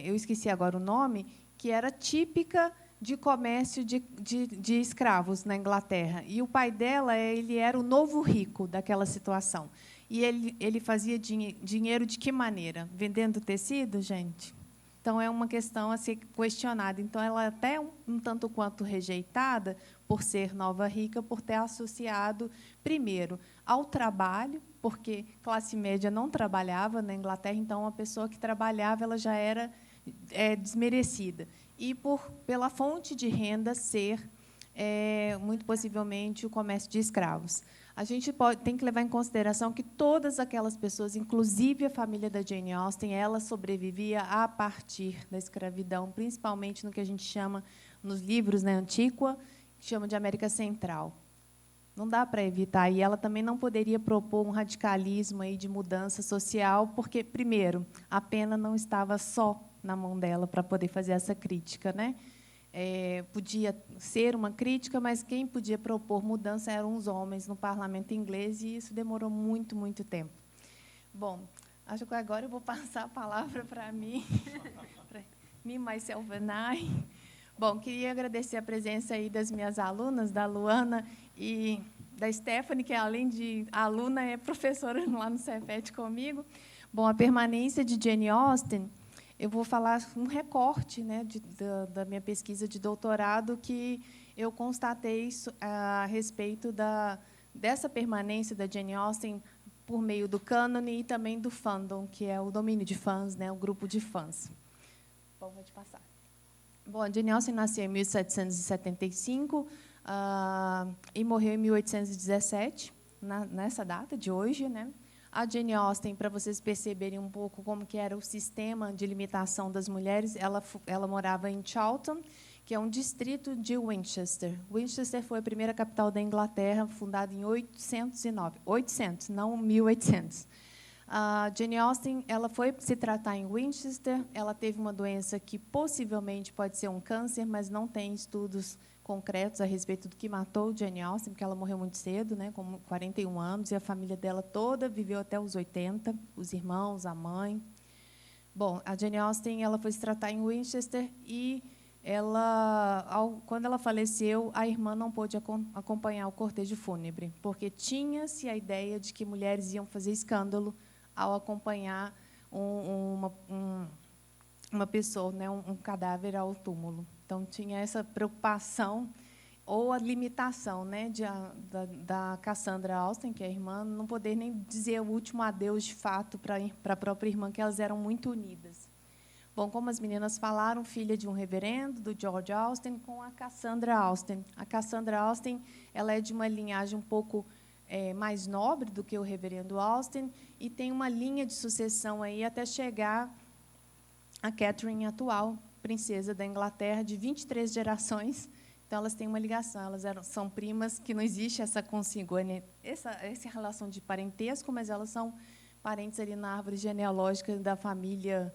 eu esqueci agora o nome, que era típica de comércio de escravos na Inglaterra. E o pai dela, ele era o novo rico daquela situação. E ele fazia dinheiro de que maneira? Vendendo tecido, gente? Então, é uma questão a ser questionada. Então, ela é até um tanto quanto rejeitada por ser nova rica, por ter associado, primeiro, ao trabalho, porque classe média não trabalhava na Inglaterra, então, a pessoa que trabalhava ela já era desmerecida. E pela fonte de renda ser, muito possivelmente, o comércio de escravos. A gente tem que levar em consideração que todas aquelas pessoas, inclusive a família da Jane Austen, ela sobrevivia a partir da escravidão, principalmente no que a gente chama, nos livros, né, Antíqua, que chama de América Central. Não dá para evitar. E ela também não poderia propor um radicalismo aí de mudança social, porque, primeiro, a pena não estava só na mão dela para poder fazer essa crítica, né? Podia ser uma crítica, mas quem podia propor mudança eram os homens no parlamento inglês, e isso demorou muito, muito tempo. Bom, acho que agora eu vou passar a palavra para mim, me, myself and I. Bom, queria agradecer a presença aí das minhas alunas, da Luana e da Stephanie, que, além de aluna, é professora lá no Cefet comigo. Bom, a permanência de Jane Austen, eu vou falar um recorte, né, da minha pesquisa de doutorado, que eu constatei a respeito dessa permanência da Jane Austen por meio do cânone e também do fandom, que é o domínio de fãs, né, o grupo de fãs. Bom, vou te passar. Bom, a Jane Austen nasceu em 1775 e morreu em 1817, nessa data de hoje, né? A Jane Austen, para vocês perceberem um pouco como que era o sistema de limitação das mulheres, ela morava em Charlton, que é um distrito de Winchester. Winchester foi a primeira capital da Inglaterra, fundada em 809. 800, não 1800. A Jane Austen, ela foi se tratar em Winchester. Ela teve uma doença que possivelmente pode ser um câncer, mas não tem estudos concretos a respeito do que matou Jane Austen, porque ela morreu muito cedo, né, com 41 anos, e a família dela toda viveu até os 80, os irmãos, a mãe. Bom, a Jane Austen, ela foi se tratar em Winchester e quando ela faleceu, a irmã não pôde acompanhar o cortejo fúnebre, porque tinha-se a ideia de que mulheres iam fazer escândalo ao acompanhar uma pessoa, né, um cadáver ao túmulo. Então, tinha essa preocupação ou a limitação, né, da Cassandra Austen, que é a irmã, não poder nem dizer o último adeus de fato para a própria irmã, que elas eram muito unidas. Bom, como as meninas falaram, filha de um reverendo, do George Austen, com a Cassandra Austen. A Cassandra Austen, ela é de uma linhagem um pouco mais nobre do que o reverendo Austen, e tem uma linha de sucessão aí até chegar a Catherine atual, princesa da Inglaterra, de 23 gerações. Então, elas têm uma ligação, são primas, que não existe essa consanguinidade, essa relação de parentesco, mas elas são parentes ali na árvore genealógica da família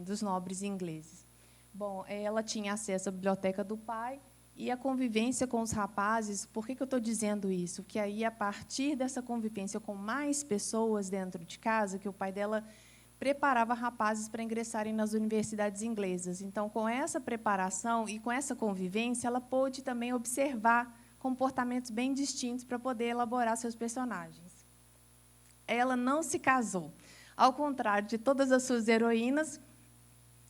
dos nobres ingleses. Bom, ela tinha acesso à biblioteca do pai e a convivência com os rapazes. Por que eu estou dizendo isso? Que aí, a partir dessa convivência com mais pessoas dentro de casa, que o pai dela preparava rapazes para ingressarem nas universidades inglesas. Então, com essa preparação e com essa convivência, ela pôde também observar comportamentos bem distintos para poder elaborar seus personagens. Ela não se casou. Ao contrário de todas as suas heroínas,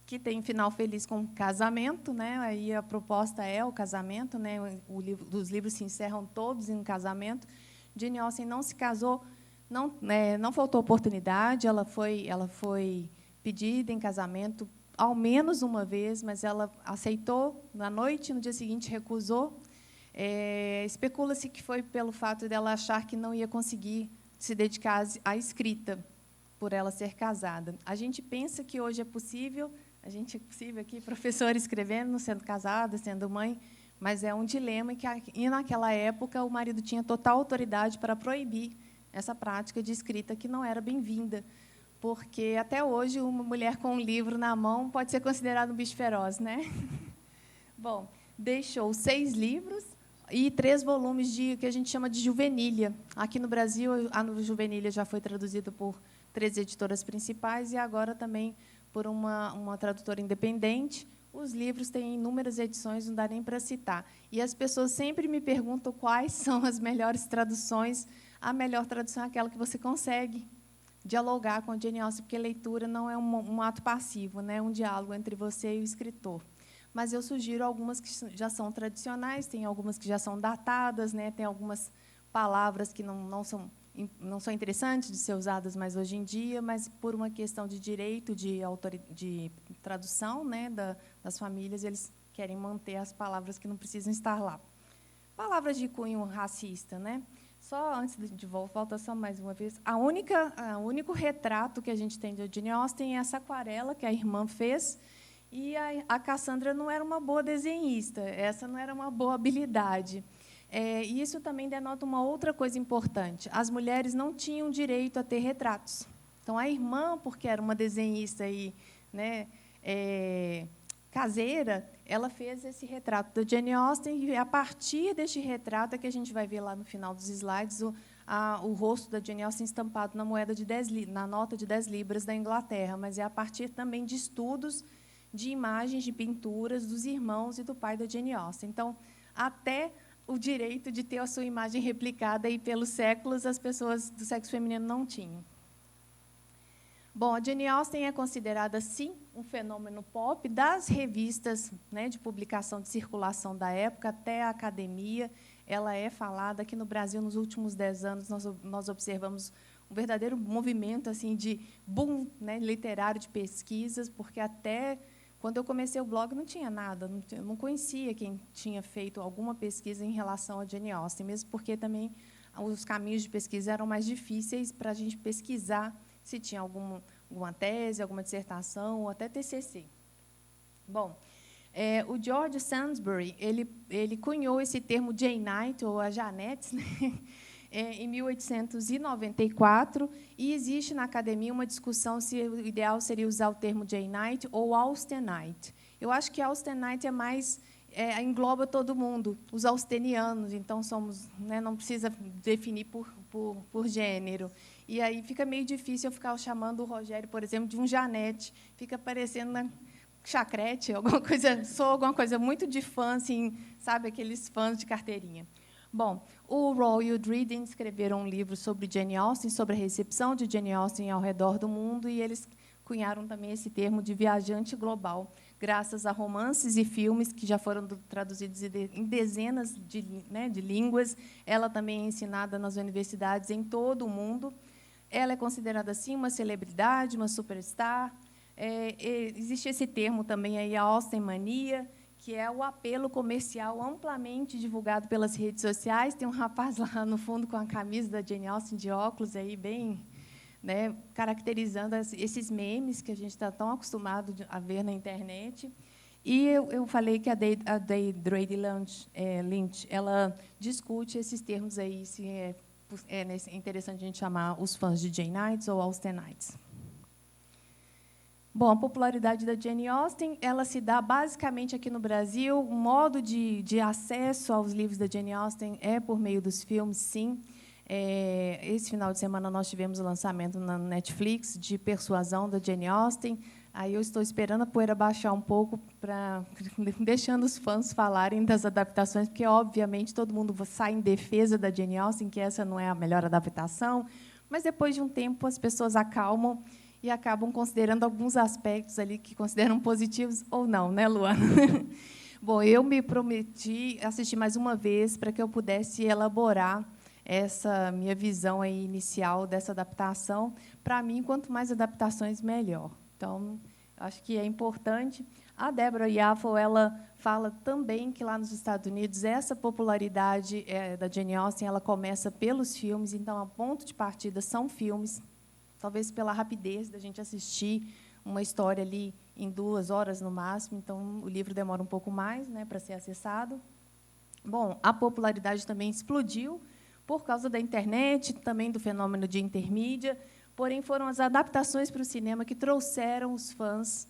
que têm final feliz com o casamento, né? Aí a proposta é o casamento, né? Os livros se encerram todos em um casamento. Jane Austen não se casou, não faltou oportunidade, ela foi pedida em casamento ao menos uma vez, mas ela aceitou na noite, no dia seguinte recusou. Especula-se que foi pelo fato dela achar que não ia conseguir se dedicar à escrita, por ela ser casada. A gente pensa que hoje é possível aqui, professora escrevendo, sendo casada, sendo mãe, mas é um dilema e naquela época o marido tinha total autoridade para proibir essa prática de escrita, que não era bem-vinda, porque até hoje uma mulher com um livro na mão pode ser considerada um bicho feroz, né? Bom, deixou 6 livros e 3 volumes de que a gente chama de juvenília. Aqui no Brasil, a juvenília já foi traduzida por 3 editoras principais e agora também por uma tradutora independente. Os livros têm inúmeras edições, não dá nem para citar. E as pessoas sempre me perguntam quais são as melhores traduções. A melhor tradução é aquela que você consegue dialogar com a Jane Austen, porque leitura não é um ato passivo, né? É um diálogo entre você e o escritor. Mas eu sugiro algumas que já são tradicionais, tem algumas que já são datadas, né? Tem algumas palavras que não são interessantes de ser usadas mais hoje em dia, mas por uma questão de direito de tradução, né, das famílias, eles querem manter as palavras que não precisam estar lá. Palavras de cunho racista, né? Só antes de volta só mais uma vez, o único retrato que a gente tem de Jane Austen é essa aquarela que a irmã fez, e a Cassandra não era uma boa desenhista, essa não era uma boa habilidade. E isso também denota uma outra coisa importante. As mulheres não tinham direito a ter retratos. Então, a irmã, porque era uma desenhista né, caseira, ela fez esse retrato da Jane Austen, e, a partir deste retrato, é que a gente vai ver lá no final dos slides o rosto da Jane Austen estampado na na nota de 10 libras da Inglaterra, mas é a partir também de estudos de imagens, de pinturas dos irmãos e do pai da Jane Austen. Então, até o direito de ter a sua imagem replicada e pelos séculos as pessoas do sexo feminino não tinham. Bom, a Jane Austen é considerada, sim, um fenômeno pop das revistas, né, de publicação, de circulação da época, até a academia. Ela é falada. Aqui no Brasil, nos últimos 10 anos, nós observamos um verdadeiro movimento assim, de boom, né, literário, de pesquisas, porque até quando eu comecei o blog, não tinha nada, não conhecia quem tinha feito alguma pesquisa em relação a Jane Austen, mesmo porque também os caminhos de pesquisa eram mais difíceis para a gente pesquisar se tinha alguma tese, alguma dissertação, ou até TCC. Bom, o George Sainsbury, ele cunhou esse termo Janeite, ou a Janetes, né? Em 1894, e existe na academia uma discussão se o ideal seria usar o termo Janeite ou Austenite. Eu acho que Austenite é mais engloba todo mundo, os austenianos, então somos, né, não precisa definir por gênero. E aí fica meio difícil eu ficar chamando o Rogério, por exemplo, de um Janete, fica parecendo chacrete, alguma coisa muito de fã, assim, sabe, aqueles fãs de carteirinha. Bom, o Roll e o Dryden escreveram um livro sobre Jane Austen, sobre a recepção de Jane Austen ao redor do mundo, e eles cunharam também esse termo de viajante global, graças a romances e filmes que já foram traduzidos em dezenas de línguas. Ela também é ensinada nas universidades em todo o mundo. Ela é considerada, assim, uma celebridade, uma superstar. Existe esse termo também, aí, a Austen mania, que é o apelo comercial amplamente divulgado pelas redes sociais. Tem um rapaz lá no fundo com a camisa da Jane Austen de óculos, aí, bem, né, caracterizando esses memes que a gente está tão acostumado a ver na internet. E eu falei que a Deirdre Lynch, ela discute esses termos aí, se é interessante a gente chamar os fãs de Janeites ou Austenites. Bom, a popularidade da Jane Austen, ela se dá basicamente aqui no Brasil. O modo de acesso aos livros da Jane Austen é por meio dos filmes, sim. Esse final de semana nós tivemos o lançamento na Netflix de Persuasão, da Jane Austen. Aí eu estou esperando a poeira baixar um pouco, deixando os fãs falarem das adaptações, porque, obviamente, todo mundo sai em defesa da Jane Austen, que essa não é a melhor adaptação, mas, depois de um tempo, as pessoas acalmam e acabam considerando alguns aspectos ali que consideram positivos ou não, né, Luana? Bom, eu me prometi assistir mais uma vez para que eu pudesse elaborar essa minha visão aí inicial dessa adaptação. Para mim, quanto mais adaptações, melhor. Então, acho que é importante. A Deborah Yaffle, ela fala também que, lá nos Estados Unidos, essa popularidade da Jane Austen, ela começa pelos filmes, então, a ponto de partida são filmes, talvez pela rapidez da gente assistir uma história ali em 2 horas, no máximo, então, o livro demora um pouco mais, né, para ser acessado. Bom, a popularidade também explodiu por causa da internet, também do fenômeno de intermídia. Porém, foram as adaptações para o cinema que trouxeram os fãs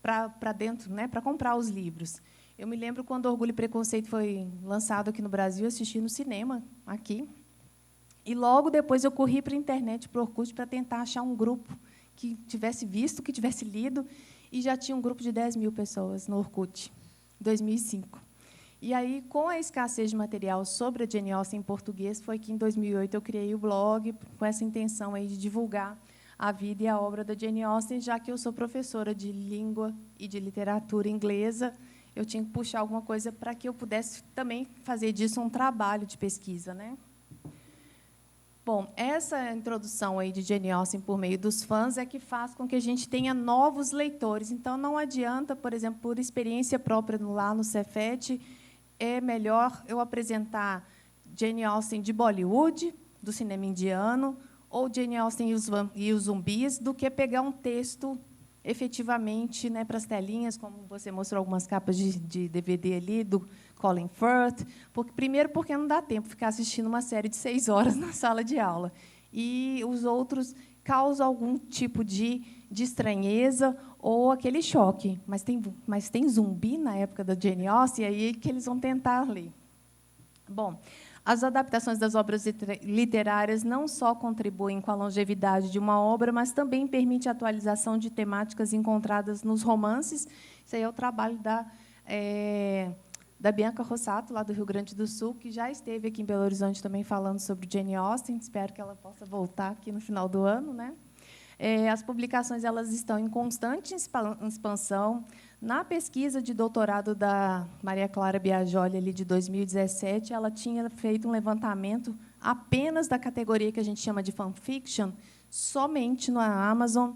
para dentro, né, para comprar os livros. Eu me lembro quando Orgulho e Preconceito foi lançado aqui no Brasil, eu assisti no cinema, aqui. E, logo depois, eu corri para a internet, para o Orkut, para tentar achar um grupo que tivesse visto, que tivesse lido, e já tinha um grupo de 10 mil pessoas no Orkut, em 2005. E aí, com a escassez de material sobre a Jane Austen em português, foi que, em 2008, eu criei o blog com essa intenção aí de divulgar a vida e a obra da Jane Austen, já que eu sou professora de língua e de literatura inglesa, eu tinha que puxar alguma coisa para que eu pudesse também fazer disso um trabalho de pesquisa, né? Bom, essa introdução aí de Jane Austen por meio dos fãs é que faz com que a gente tenha novos leitores. Então, não adianta, por exemplo, por experiência própria lá no Cefet, é melhor eu apresentar Jane Austen de Bollywood, do cinema indiano, ou Jane Austen e os zumbis, do que pegar um texto efetivamente, né, para as telinhas, como você mostrou algumas capas de DVD ali, do Colin Firth. Primeiro, porque não dá tempo ficar assistindo uma série de 6 horas na sala de aula. E os outros causam algum tipo de estranheza ou aquele choque. Mas tem zumbi na época da Jane Austen, e aí que eles vão tentar ler. Bom, as adaptações das obras literárias não só contribuem com a longevidade de uma obra, mas também permitem a atualização de temáticas encontradas nos romances. Isso aí é o trabalho da Bianca Rossato, lá do Rio Grande do Sul, que já esteve aqui em Belo Horizonte também falando sobre Jane Austen. Espero que ela possa voltar aqui no final do ano, né? As publicações elas estão em constante expansão. Na pesquisa de doutorado da Maria Clara Biagioli, ali, de 2017, ela tinha feito um levantamento apenas da categoria que a gente chama de fanfiction, somente na Amazon,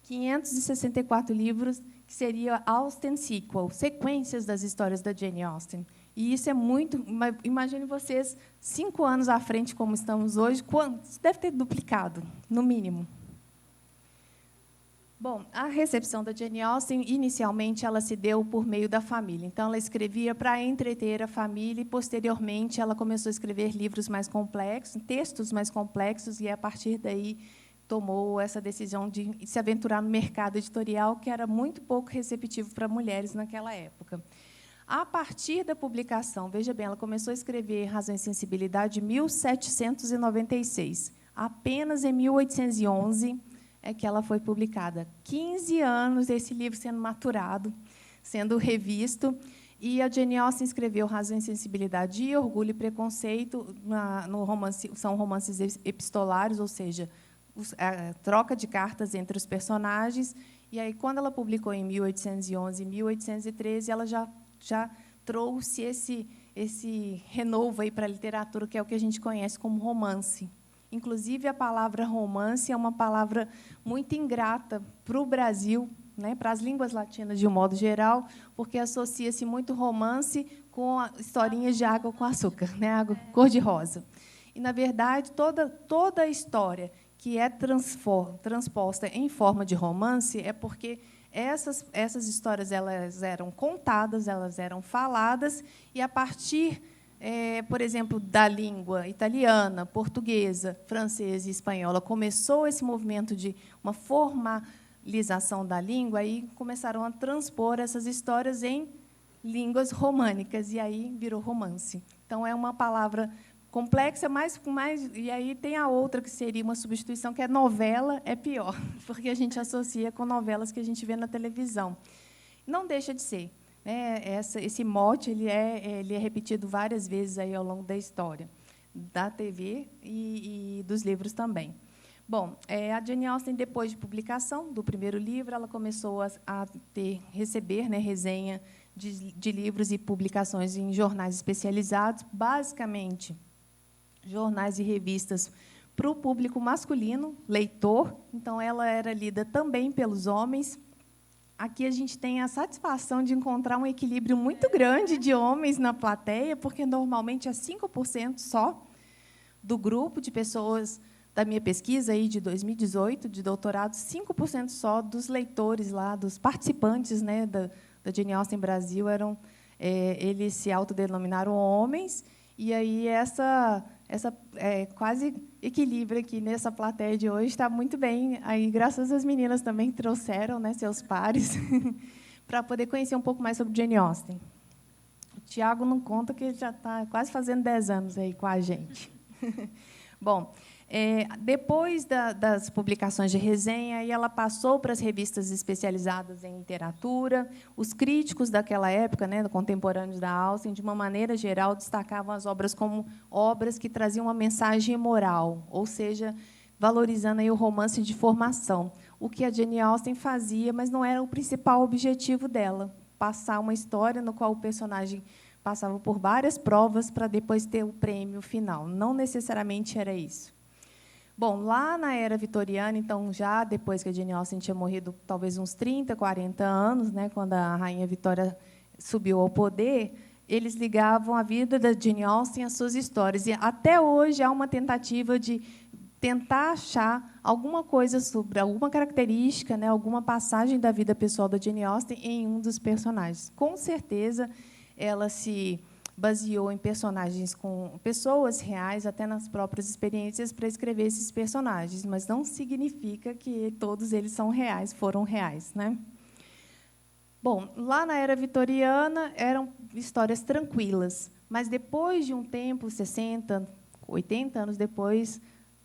564 livros, que seria Austen Sequel, sequências das histórias da Jane Austen. E isso é muito... Imagine vocês, 5 anos à frente, como estamos hoje, isso deve ter duplicado, no mínimo. Bom, a recepção da Jane Austen, inicialmente, ela se deu por meio da família. Então, ela escrevia para entreter a família e, posteriormente, ela começou a escrever livros mais complexos, textos mais complexos, e, a partir daí, tomou essa decisão de se aventurar no mercado editorial, que era muito pouco receptivo para mulheres naquela época. A partir da publicação, veja bem, ela começou a escrever Razão e Sensibilidade em 1796. Apenas em 1811 é que ela foi publicada. 15 anos esse livro sendo maturado, sendo revisto. E a Jane Austen escreveu Razão e Sensibilidade e Orgulho e Preconceito, no romance, são romances epistolários, ou seja, a troca de cartas entre os personagens. E aí, quando ela publicou em 1811 e 1813, ela já trouxe esse renovo aí para a literatura, que é o que a gente conhece como romance. Inclusive, a palavra romance é uma palavra muito ingrata para o Brasil, né, para as línguas latinas de um modo geral, porque associa-se muito romance com historinhas de água com açúcar, né, água cor-de-rosa. E, na verdade, toda a história que é transposta em forma de romance é porque essas histórias elas eram contadas, elas eram faladas, e, a partir, por exemplo, da língua italiana, portuguesa, francesa e espanhola, começou esse movimento de uma formalização da língua, aí começaram a transpor essas histórias em línguas românicas, e aí virou romance. Então, é uma palavra complexa, e aí tem a outra, que seria uma substituição, que é novela, é pior, porque a gente associa com novelas que a gente vê na televisão. Não deixa de ser. Esse mote ele é repetido várias vezes aí ao longo da história, da TV e dos livros também. Bom, a Jane Austen, depois de publicação do primeiro livro, ela começou a receber, né, resenha de livros e publicações em jornais especializados, basicamente jornais e revistas para o público masculino, leitor. Então, ela era lida também pelos homens. Aqui a gente tem a satisfação de encontrar um equilíbrio muito grande de homens na plateia, porque, normalmente, é 5% só do grupo de pessoas da minha pesquisa aí de 2018, de doutorado, 5% só dos leitores lá, dos participantes, né, da Jane Austen Brasil, eles se autodenominaram homens, e aí essa quase equilíbrio aqui nessa plateia de hoje está muito bem. Aí, graças às meninas também que trouxeram, né, seus pares, para poder conhecer um pouco mais sobre Jane Austen. O Tiago não conta, que ele já está quase fazendo 10 anos aí com a gente. Bom, depois das publicações de resenha, aí ela passou para as revistas especializadas em literatura. Os críticos daquela época, né, contemporâneos da Austen, de uma maneira geral, destacavam as obras como obras que traziam uma mensagem moral, ou seja, valorizando aí o romance de formação, o que a Jane Austen fazia, mas não era o principal objetivo dela, passar uma história no qual o personagem passava por várias provas para depois ter o prêmio final. Não necessariamente era isso. Bom, lá na era vitoriana, então, já depois que a Jane Austen tinha morrido, talvez uns 30, 40 anos, né, quando a rainha Vitória subiu ao poder, eles ligavam a vida da Jane Austen às suas histórias. E, até hoje, há uma tentativa de tentar achar alguma coisa sobre alguma característica, né, alguma passagem da vida pessoal da Jane Austen em um dos personagens. Com certeza, ela se baseou em personagens com pessoas reais, até nas próprias experiências, para escrever esses personagens, mas não significa que todos eles foram reais, né? Bom, lá na era vitoriana eram histórias tranquilas, mas depois de um tempo, 60, 80 anos depois,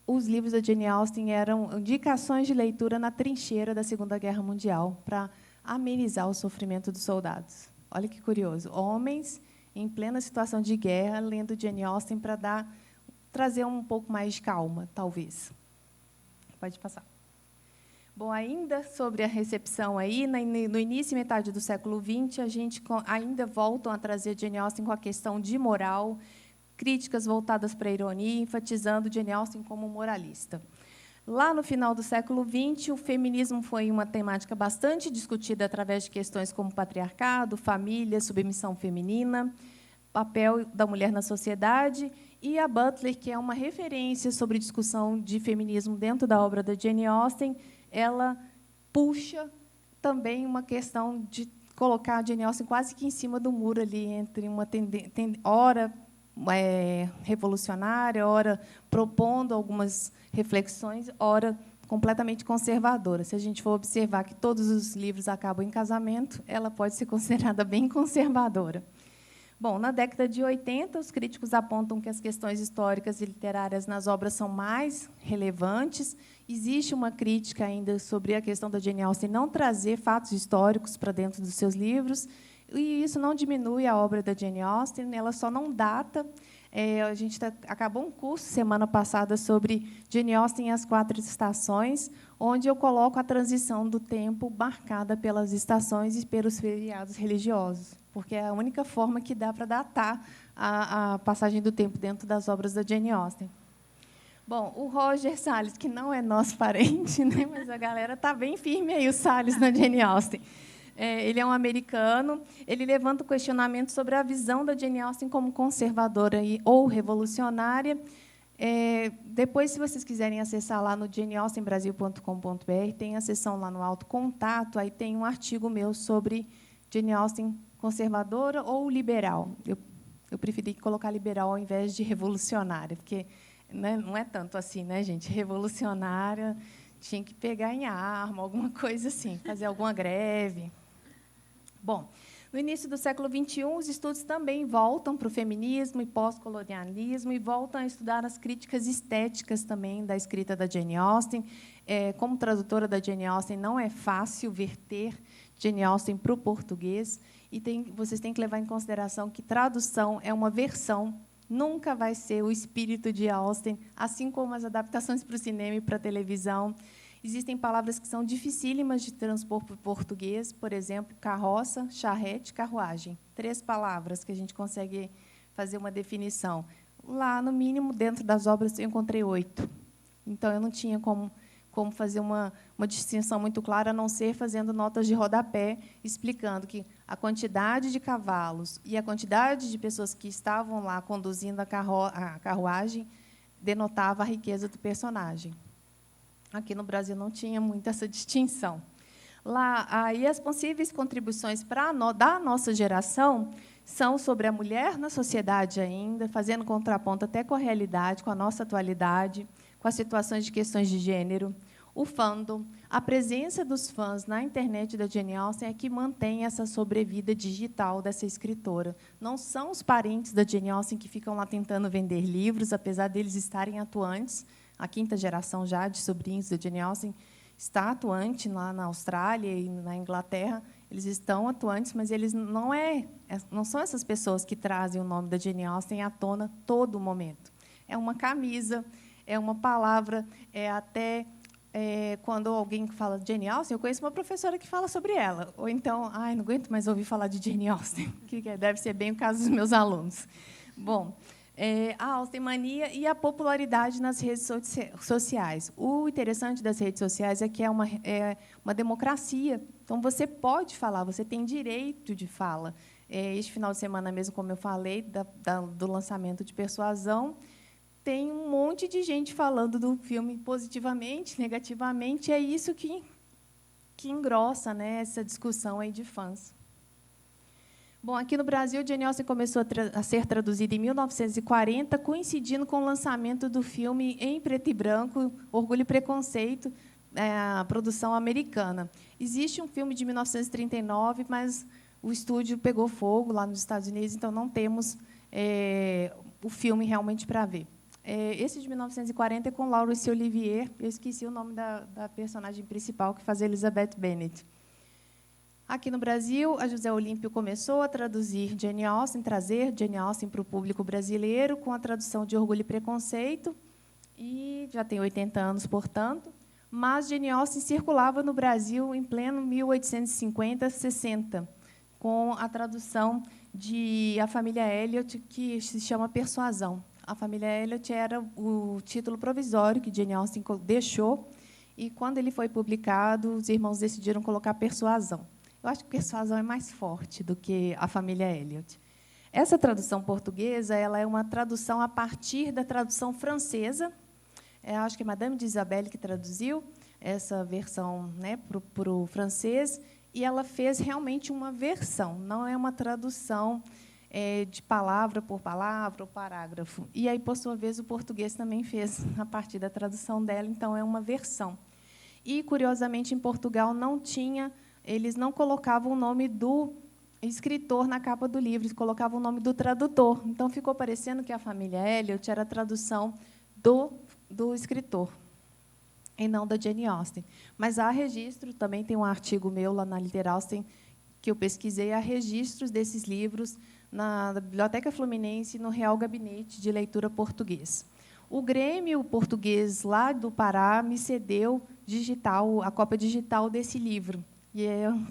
os livros da Jane Austen eram indicações de leitura na trincheira da Segunda Guerra Mundial, para amenizar o sofrimento dos soldados. Olha que curioso, homens em plena situação de guerra, lendo Jane Austen para trazer um pouco mais de calma, talvez. Pode passar. Bom, ainda sobre a recepção, aí, no início e metade do século XX, a gente ainda voltam a trazer Jane Austen com a questão de moral, críticas voltadas para a ironia, enfatizando Jane Austen como moralista. Lá no final do século XX, o feminismo foi uma temática bastante discutida através de questões como patriarcado, família, submissão feminina, papel da mulher na sociedade, e a Butler, que é uma referência sobre discussão de feminismo dentro da obra da Jane Austen, ela puxa também uma questão de colocar a Jane Austen quase que em cima do muro, ali, entre uma ora revolucionária, ora propondo algumas reflexões, ora completamente conservadora. Se a gente for observar que todos os livros acabam em casamento, ela pode ser considerada bem conservadora. Bom, na década de 80, os críticos apontam que as questões históricas e literárias nas obras são mais relevantes. Existe uma crítica ainda sobre a questão da Jane Austen não trazer fatos históricos para dentro dos seus livros. E isso não diminui a obra da Jane Austen, ela só não data. A gente acabou um curso semana passada sobre Jane Austen e as 4 estações, onde eu coloco a transição do tempo marcada pelas estações e pelos feriados religiosos, porque é a única forma que dá para datar a passagem do tempo dentro das obras da Jane Austen. Bom, o Roger Salles, que não é nosso parente, né, mas a galera está bem firme aí, o Salles, na Jane Austen. Ele é um americano, ele levanta o questionamento sobre a visão da Jane Austen como conservadora ou revolucionária. Depois, se vocês quiserem acessar lá no janeaustenbrasil.com.br, tem a seção lá no Alto Contato, aí tem um artigo meu sobre Jane Austen conservadora ou liberal. Eu preferi colocar liberal ao invés de revolucionária, porque, né, não é tanto assim, né, gente? Revolucionária tinha que pegar em arma, alguma coisa assim, fazer alguma greve. Bom, no início do século XXI, os estudos também voltam para o feminismo e pós-colonialismo e voltam a estudar as críticas estéticas também da escrita da Jane Austen. Como tradutora da Jane Austen, não é fácil verter Jane Austen para o português, e vocês têm que levar em consideração que tradução é uma versão, nunca vai ser o espírito de Austen, assim como as adaptações para o cinema e para a televisão. Existem palavras que são dificílimas de transpor para o português, por exemplo, carroça, charrete, carruagem. 3 palavras que a gente consegue fazer uma definição. Lá, no mínimo, dentro das obras, eu encontrei 8. Então, eu não tinha como fazer uma distinção muito clara, a não ser fazendo notas de rodapé, explicando que a quantidade de cavalos e a quantidade de pessoas que estavam lá conduzindo a carruagem denotava a riqueza do personagem. Aqui no Brasil não tinha muito essa distinção. Lá, aí as possíveis contribuições da nossa geração são sobre a mulher na sociedade ainda, fazendo contraponto até com a realidade, com a nossa atualidade, com as situações de questões de gênero. O fandom, a presença dos fãs na internet da Jane Austen é que mantém essa sobrevida digital dessa escritora. Não são os parentes da Jane Austen que ficam lá tentando vender livros, apesar deles estarem atuantes. A 5ª geração já de sobrinhos da Jane Austen está atuante lá na Austrália e na Inglaterra. Eles estão atuantes, mas eles não são essas pessoas que trazem o nome da Jane Austen à tona todo momento. É uma camisa, é uma palavra, quando alguém fala de Jane Austen, eu conheço uma professora que fala sobre ela. Ou então, não aguento mais ouvir falar de Jane Austen, que deve ser bem o caso dos meus alunos. Bom, a Austenmania e a popularidade nas redes sociais. O interessante das redes sociais é que é uma democracia. Então, você pode falar, você tem direito de fala. Este final de semana mesmo, como eu falei, do lançamento de Persuasão, tem um monte de gente falando do filme positivamente, negativamente, e é isso que engrossa, né, essa discussão aí de fãs. Bom, aqui no Brasil, Jane Austen começou a ser traduzida em 1940, coincidindo com o lançamento do filme em preto e branco, Orgulho e Preconceito, a produção americana. Existe um filme de 1939, mas o estúdio pegou fogo lá nos Estados Unidos, então não temos o filme realmente para ver. Esse de 1940 é com Laurence Olivier, eu esqueci o nome da personagem principal, que faz Elizabeth Bennet. Aqui no Brasil, a José Olímpio começou a traduzir Jane Austen, trazer Jane Austen para o público brasileiro, com a tradução de Orgulho e Preconceito, e já tem 80 anos, portanto, mas Jane Austen circulava no Brasil em pleno 1850, 60, com a tradução de A Família Elliot, que se chama Persuasão. A Família Elliot era o título provisório que Jane Austen deixou, e, quando ele foi publicado, os irmãos decidiram colocar Persuasão. Eu acho que Persuasão é mais forte do que A Família Elliot. Essa tradução portuguesa ela é uma tradução a partir da tradução francesa. Acho que é Madame de Isabelle que traduziu essa versão, né, para o francês, e ela fez realmente uma versão, não é uma tradução de palavra por palavra ou parágrafo. E aí, por sua vez, o português também fez a partir da tradução dela, então é uma versão. E, curiosamente, em Portugal eles não colocavam o nome do escritor na capa do livro, eles colocavam o nome do tradutor. Então, ficou parecendo que A Família Elliot era a tradução do escritor, e não da Jane Austen. Mas há registro, também tem um artigo meu lá na Liter Austen, que eu pesquisei, há registros desses livros na Biblioteca Fluminense, no Real Gabinete de Leitura Português. O Grêmio Português, lá do Pará, me cedeu a cópia digital desse livro. E,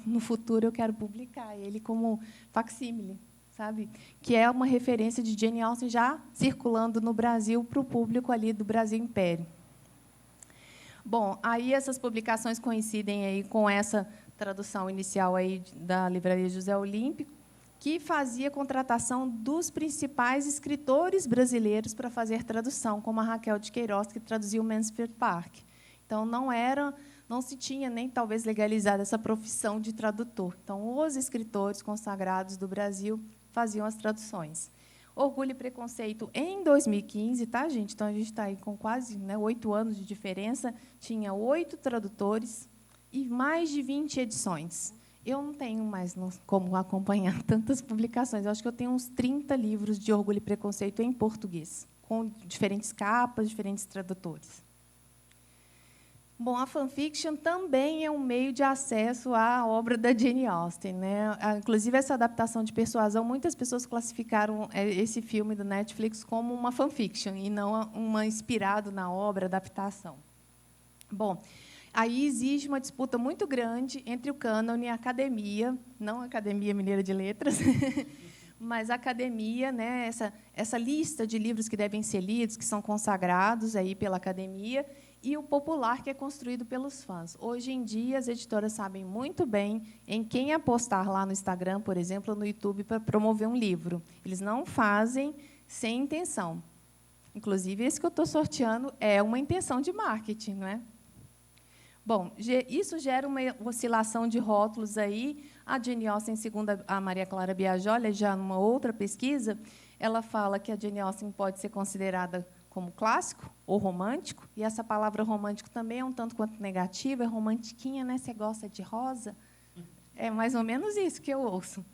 no futuro, eu quero publicar ele como facsímile, sabe? Que é uma referência de Jane Austen já circulando no Brasil para o público ali do Brasil Império. Bom, aí essas publicações coincidem aí com essa tradução inicial aí da Livraria José Olímpio, que fazia contratação dos principais escritores brasileiros para fazer tradução, como a Raquel de Queiroz, que traduziu o Mansfield Park. Então, não se tinha nem, talvez, legalizado essa profissão de tradutor. Então, os escritores consagrados do Brasil faziam as traduções. Orgulho e Preconceito, em 2015, tá, gente? Então, a gente está aí com quase 8 anos de diferença, tinha 8 tradutores e mais de 20 edições. Eu não tenho mais como acompanhar tantas publicações. Eu acho que eu tenho uns 30 livros de Orgulho e Preconceito em português, com diferentes capas, diferentes tradutores. Bom, a fanfiction também é um meio de acesso à obra da Jane Austen, né? Inclusive, essa adaptação de Persuasão, muitas pessoas classificaram esse filme do Netflix como uma fanfiction, e não uma inspirado na obra, adaptação. Bom, aí existe uma disputa muito grande entre o cânone e a academia, não a Academia Mineira de Letras, mas a academia, né, essa lista de livros que devem ser lidos, que são consagrados aí pela academia, e o popular, que é construído pelos fãs. Hoje em dia, as editoras sabem muito bem em quem apostar lá no Instagram, por exemplo, ou no YouTube, para promover um livro. Eles não fazem sem intenção. Inclusive, esse que eu estou sorteando é uma intenção de marketing, não é? Bom, isso gera uma oscilação de rótulos aí. A Jane Austen, segundo a Maria Clara Biagiola, já numa outra pesquisa, ela fala que a Jane Austen pode ser considerada como clássico ou romântico, e essa palavra romântico também é um tanto quanto negativa, é romantiquinha, né? Você gosta de rosa? É mais ou menos isso que eu ouço.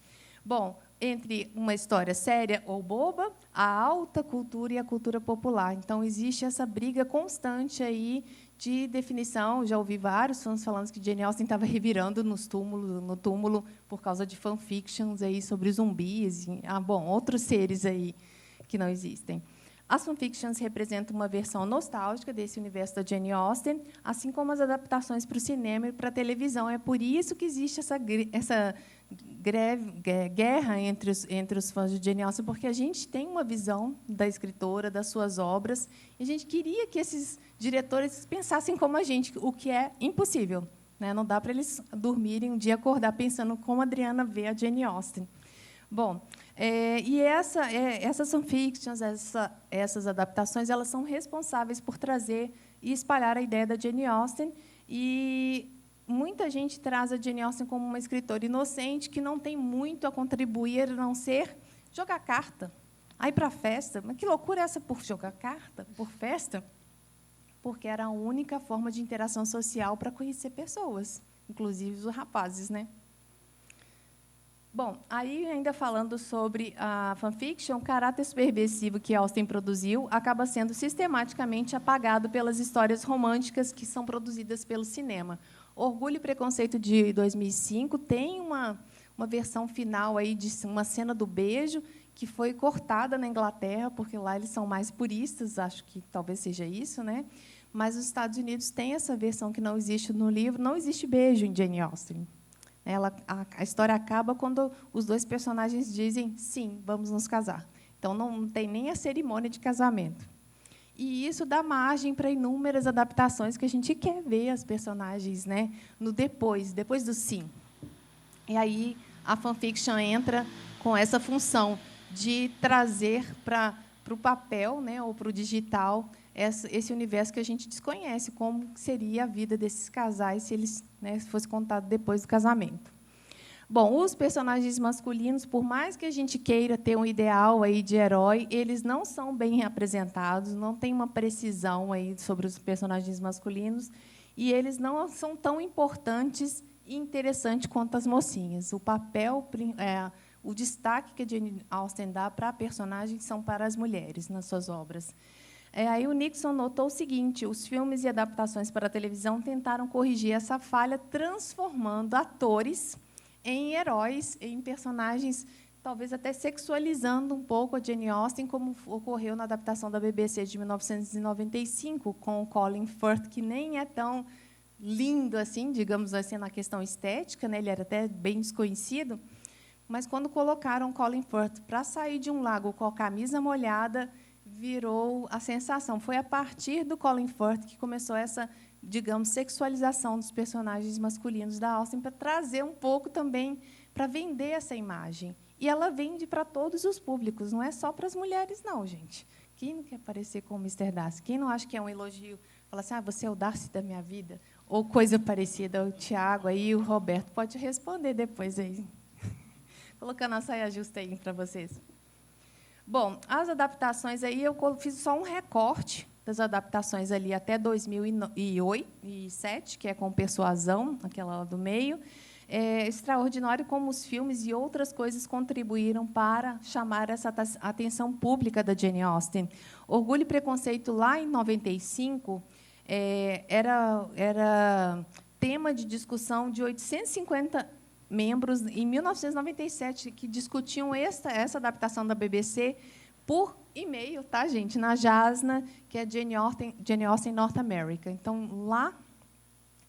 Bom, entre uma história séria ou boba, a alta cultura e a cultura popular. Então, existe essa briga constante aí de definição. Já ouvi vários fãs falando que Jane Austen estava revirando no túmulo por causa de fanfictions aí sobre zumbis, outros seres aí que não existem. As fanfictions representam uma versão nostálgica desse universo da Jane Austen, assim como as adaptações para o cinema e para a televisão. É por isso que existe essa guerra entre os fãs de Jane Austen, porque a gente tem uma visão da escritora, das suas obras, e a gente queria que esses diretores pensassem como a gente, o que é impossível, né? Não dá para eles dormirem um dia, acordar pensando como a Adriana vê a Jane Austen. Bom, e essas fanfictions, essas adaptações, elas são responsáveis por trazer e espalhar a ideia da Jane Austen, e muita gente traz a Jane Austen como uma escritora inocente, que não tem muito a contribuir, a não ser jogar carta. Aí, para a festa, mas que loucura é essa por jogar carta, por festa? Porque era a única forma de interação social para conhecer pessoas, inclusive os rapazes, né? Bom, aí, ainda falando sobre a fanfiction, o caráter subversivo que Austen produziu acaba sendo sistematicamente apagado pelas histórias românticas que são produzidas pelo cinema. Orgulho e Preconceito, de 2005, tem uma versão final aí de uma cena do beijo, que foi cortada na Inglaterra, porque lá eles são mais puristas, acho que talvez seja isso, né? Mas os Estados Unidos têm essa versão que não existe no livro, não existe beijo em Jane Austen. A história acaba quando os dois personagens dizem, sim, vamos nos casar. Então, não tem nem a cerimônia de casamento. E isso dá margem para inúmeras adaptações que a gente quer ver as personagens, né, no depois do sim. E aí a fanfiction entra com essa função de trazer para o papel, né, ou para o digital, esse universo que a gente desconhece, como seria a vida desses casais se eles, né, fosse contado depois do casamento. Bom, os personagens masculinos, por mais que a gente queira ter um ideal aí de herói, eles não são bem apresentados, não tem uma precisão aí sobre os personagens masculinos, e eles não são tão importantes e interessantes quanto as mocinhas. O papel, o destaque que a Jane Austen dá para personagens são para as mulheres nas suas obras. Aí o Nixon notou o seguinte: os filmes e adaptações para a televisão tentaram corrigir essa falha, transformando atores em heróis, em personagens, talvez até sexualizando um pouco a Jane Austen, como ocorreu na adaptação da BBC de 1995, com o Colin Firth, que nem é tão lindo assim, digamos assim, na questão estética, né? Ele era até bem desconhecido, mas quando colocaram Colin Firth para sair de um lago com a camisa molhada, virou a sensação. Foi a partir do Colin Firth que começou essa, digamos, sexualização dos personagens masculinos da Austen, para trazer um pouco também, para vender essa imagem. E ela vende para todos os públicos, não é só para as mulheres, não, gente. Quem não quer parecer com o Mr. Darcy? Quem não acha que é um elogio? Fala assim, você é o Darcy da minha vida? Ou coisa parecida. O Tiago aí, o Roberto, pode responder depois aí. Colocando a saia justa aí para vocês. Bom, as adaptações aí, eu fiz só um recorte das adaptações ali até 2007, que é com Persuasão, aquela lá do meio. É extraordinário como os filmes e outras coisas contribuíram para chamar essa atenção pública da Jane Austen. Orgulho e Preconceito, lá em 95, era tema de discussão de 850 membros, em 1997, que discutiam essa adaptação da BBC por e-mail, tá, gente? Na JASNA, que é Jane Austen North America. Então, lá,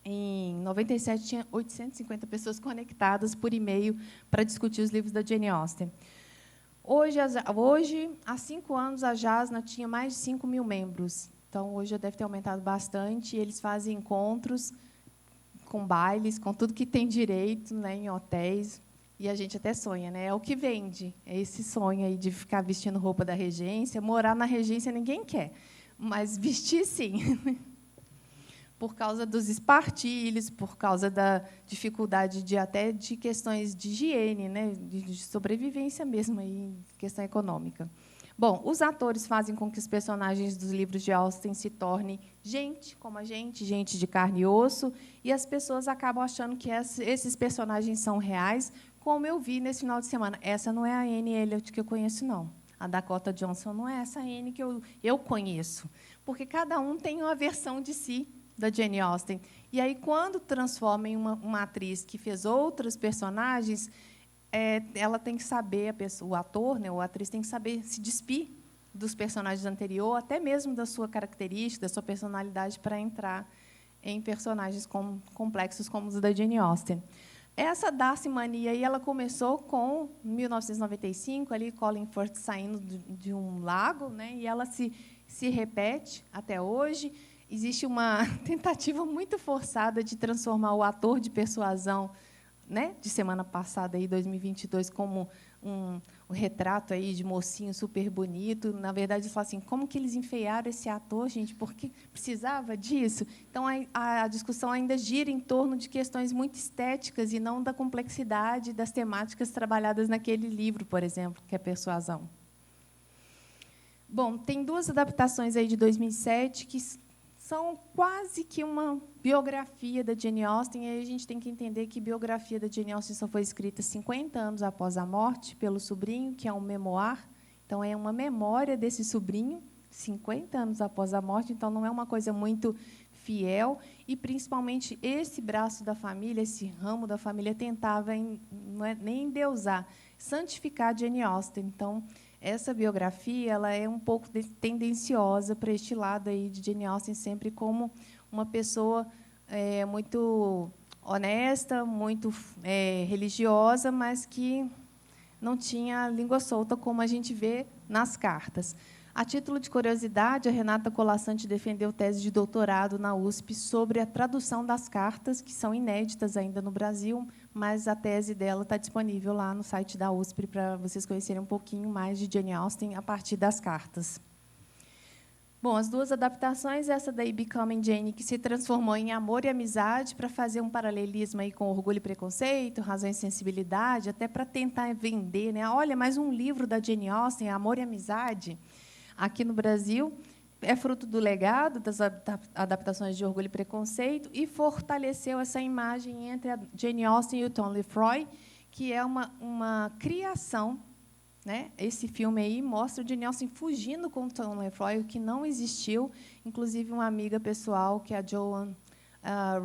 em 97, tinha 850 pessoas conectadas por e-mail para discutir os livros da Jane Austen. Hoje, há 5 anos, a JASNA tinha mais de 5 mil membros. Então, hoje já deve ter aumentado bastante. E eles fazem encontros com bailes, com tudo que tem direito, né, em hotéis. E a gente até sonha, né? É o que vende. É esse sonho aí de ficar vestindo roupa da regência. Morar na regência ninguém quer, mas vestir, sim. Por causa dos espartilhos, por causa da dificuldade até de questões de higiene, né, de sobrevivência mesmo, aí, questão econômica. Bom, os atores fazem com que os personagens dos livros de Austen se tornem gente como a gente de carne e osso, e as pessoas acabam achando que esses personagens são reais, como eu vi nesse final de semana. Essa não é a Anne Elliot que eu conheço, não. A Dakota Johnson não é essa Anne que eu conheço, porque cada um tem uma versão de si, da Jane Austen. E aí, quando transforma em uma atriz que fez outros personagens, ela tem que saber, o ator, né, ou a atriz tem que saber se despir dos personagens anteriores, até mesmo da sua característica, da sua personalidade, para entrar em personagens complexos como os da Jane Austen. Essa Darcy mania aí, ela começou com 1995, ali Colin Firth saindo de um lago, né, e ela se repete até hoje. Existe uma tentativa muito forçada de transformar o ator de Persuasão, né, de semana passada, aí, 2022, como um retrato aí de mocinho super bonito. Na verdade, eles falam assim, como que eles enfeiaram esse ator, gente? Porque precisava disso? Então, a discussão ainda gira em torno de questões muito estéticas e não da complexidade das temáticas trabalhadas naquele livro, por exemplo, que é Persuasão. Bom, tem 2 adaptações aí de 2007 que são quase que uma biografia da Jane Austen, e aí a gente tem que entender que a biografia da Jane Austen só foi escrita 50 anos após a morte, pelo sobrinho, que é um memoir. Então, é uma memória desse sobrinho, 50 anos após a morte, então não é uma coisa muito fiel, e, principalmente, esse braço da família, esse ramo da família, tentava não é nem endeusar, santificar Jane Austen. Então, essa biografia ela é um pouco tendenciosa para este lado aí de Jane Austen, sempre como uma pessoa muito honesta, muito religiosa, mas que não tinha língua solta, como a gente vê nas cartas. A título de curiosidade, a Renata Colasanti defendeu tese de doutorado na USP sobre a tradução das cartas, que são inéditas ainda no Brasil, mas a tese dela está disponível lá no site da USP para vocês conhecerem um pouquinho mais de Jane Austen a partir das cartas. Bom, as 2 adaptações, essa daí, Becoming Jane, que se transformou em Amor e Amizade, para fazer um paralelismo aí com Orgulho e Preconceito, Razão e Sensibilidade, até para tentar vender, né? Olha, mais um livro da Jane Austen, Amor e Amizade, aqui no Brasil. É fruto do legado das adaptações de Orgulho e Preconceito e fortaleceu essa imagem entre a Jane Austen e o Tom Lefroy, que é uma criação, né? Esse filme aí mostra o Jane Austen fugindo com o Tom Lefroy, o que não existiu. Inclusive, uma amiga pessoal, que é a Joan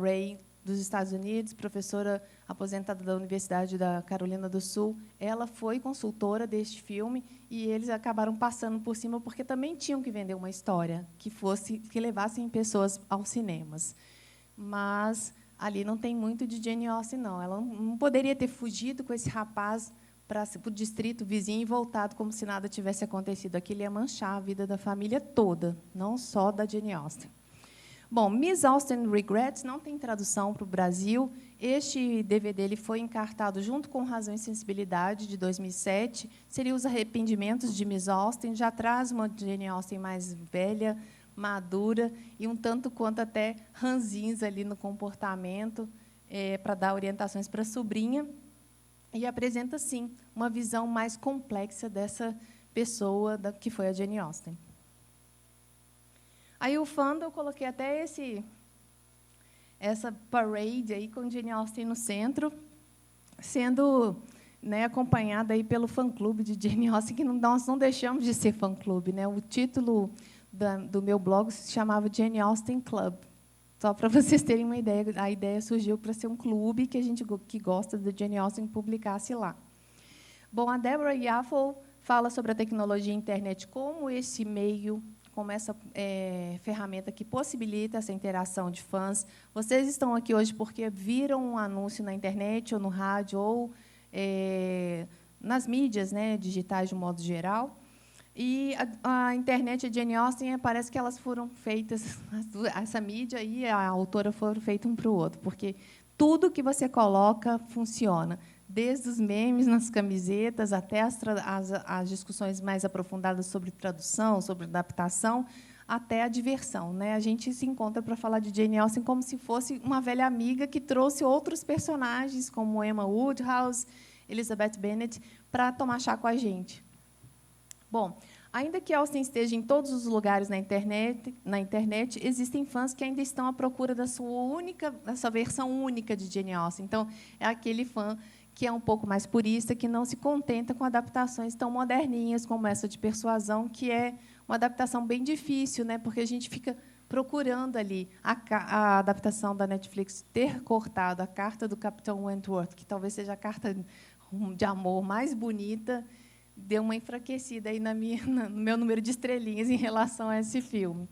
Ray dos Estados Unidos, professora aposentada da Universidade da Carolina do Sul. Ela foi consultora deste filme e eles acabaram passando por cima porque também tinham que vender uma história que levassem pessoas aos cinemas. Mas ali não tem muito de Jane Austen, não. Ela não poderia ter fugido com esse rapaz para o distrito vizinho e voltado como se nada tivesse acontecido. Aquilo ia manchar a vida da família toda, não só da Jane Austen. Bom, Miss Austen Regrets não tem tradução para o Brasil. Este DVD ele foi encartado junto com Razão e Sensibilidade, de 2007. Seria Os Arrependimentos de Miss Austen. Já traz uma Jane Austen mais velha, madura, e um tanto quanto até ranzinza ali no comportamento, para dar orientações para a sobrinha. E apresenta, sim, uma visão mais complexa dessa pessoa que foi a Jane Austen. Aí, o fandom, eu coloquei até essa parade aí com Jane Austen no centro, sendo, né, acompanhada aí pelo fã-clube de Jane Austen, que nós não deixamos de ser fã-clube, né? O título do meu blog se chamava Jane Austen Club. Só para vocês terem uma ideia, a ideia surgiu para ser um clube que a gente que gosta de Jane Austen publicasse lá. Bom, a Deborah Yaffle fala sobre a tecnologia e a internet como esse meio, como essa ferramenta que possibilita essa interação de fãs. Vocês estão aqui hoje porque viram um anúncio na internet, ou no rádio, ou nas mídias, né, digitais, de um modo geral. E a internet e a Jane Austen, parece que elas foram feitas, essa mídia e a autora foram feitas um para o outro, porque tudo que você coloca funciona, desde os memes nas camisetas até as discussões mais aprofundadas sobre tradução, sobre adaptação, até a diversão, né? A gente se encontra para falar de Jane Austen como se fosse uma velha amiga que trouxe outros personagens, como Emma Woodhouse, Elizabeth Bennet, para tomar chá com a gente. Bom, ainda que Austen esteja em todos os lugares na internet, existem fãs que ainda estão à procura dessa versão única de Jane Austen. Então, é aquele fã que é um pouco mais purista, que não se contenta com adaptações tão moderninhas como essa de Persuasão, que é uma adaptação bem difícil, né? Porque a gente fica procurando ali a adaptação da Netflix ter cortado a carta do Capitão Wentworth, que talvez seja a carta de amor mais bonita, deu uma enfraquecida aí no meu número de estrelinhas em relação a esse filme.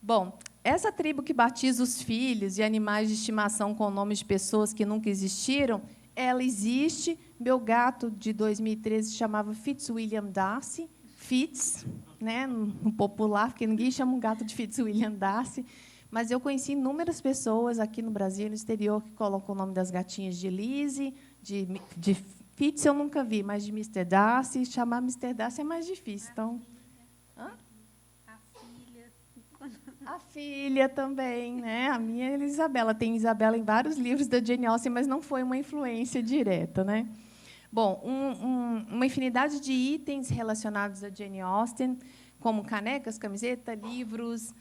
Bom, essa tribo que batiza os filhos e animais de estimação com nomes de pessoas que nunca existiram, ela existe. Meu gato, de 2013, se chamava Fitzwilliam Darcy, Fitz, né, no popular, porque ninguém chama um gato de Fitzwilliam Darcy. Mas eu conheci inúmeras pessoas aqui no Brasil e no exterior que colocam o nome das gatinhas de Lizzie, de Fitz eu nunca vi, mas de Mr. Darcy, chamar Mr. Darcy é mais difícil. Então, a filha também, né? A minha é Isabela. Tem Isabela em vários livros da Jane Austen, mas não foi uma influência direta, né? Bom, uma infinidade de itens relacionados a Jane Austen, como canecas, camiseta, livros,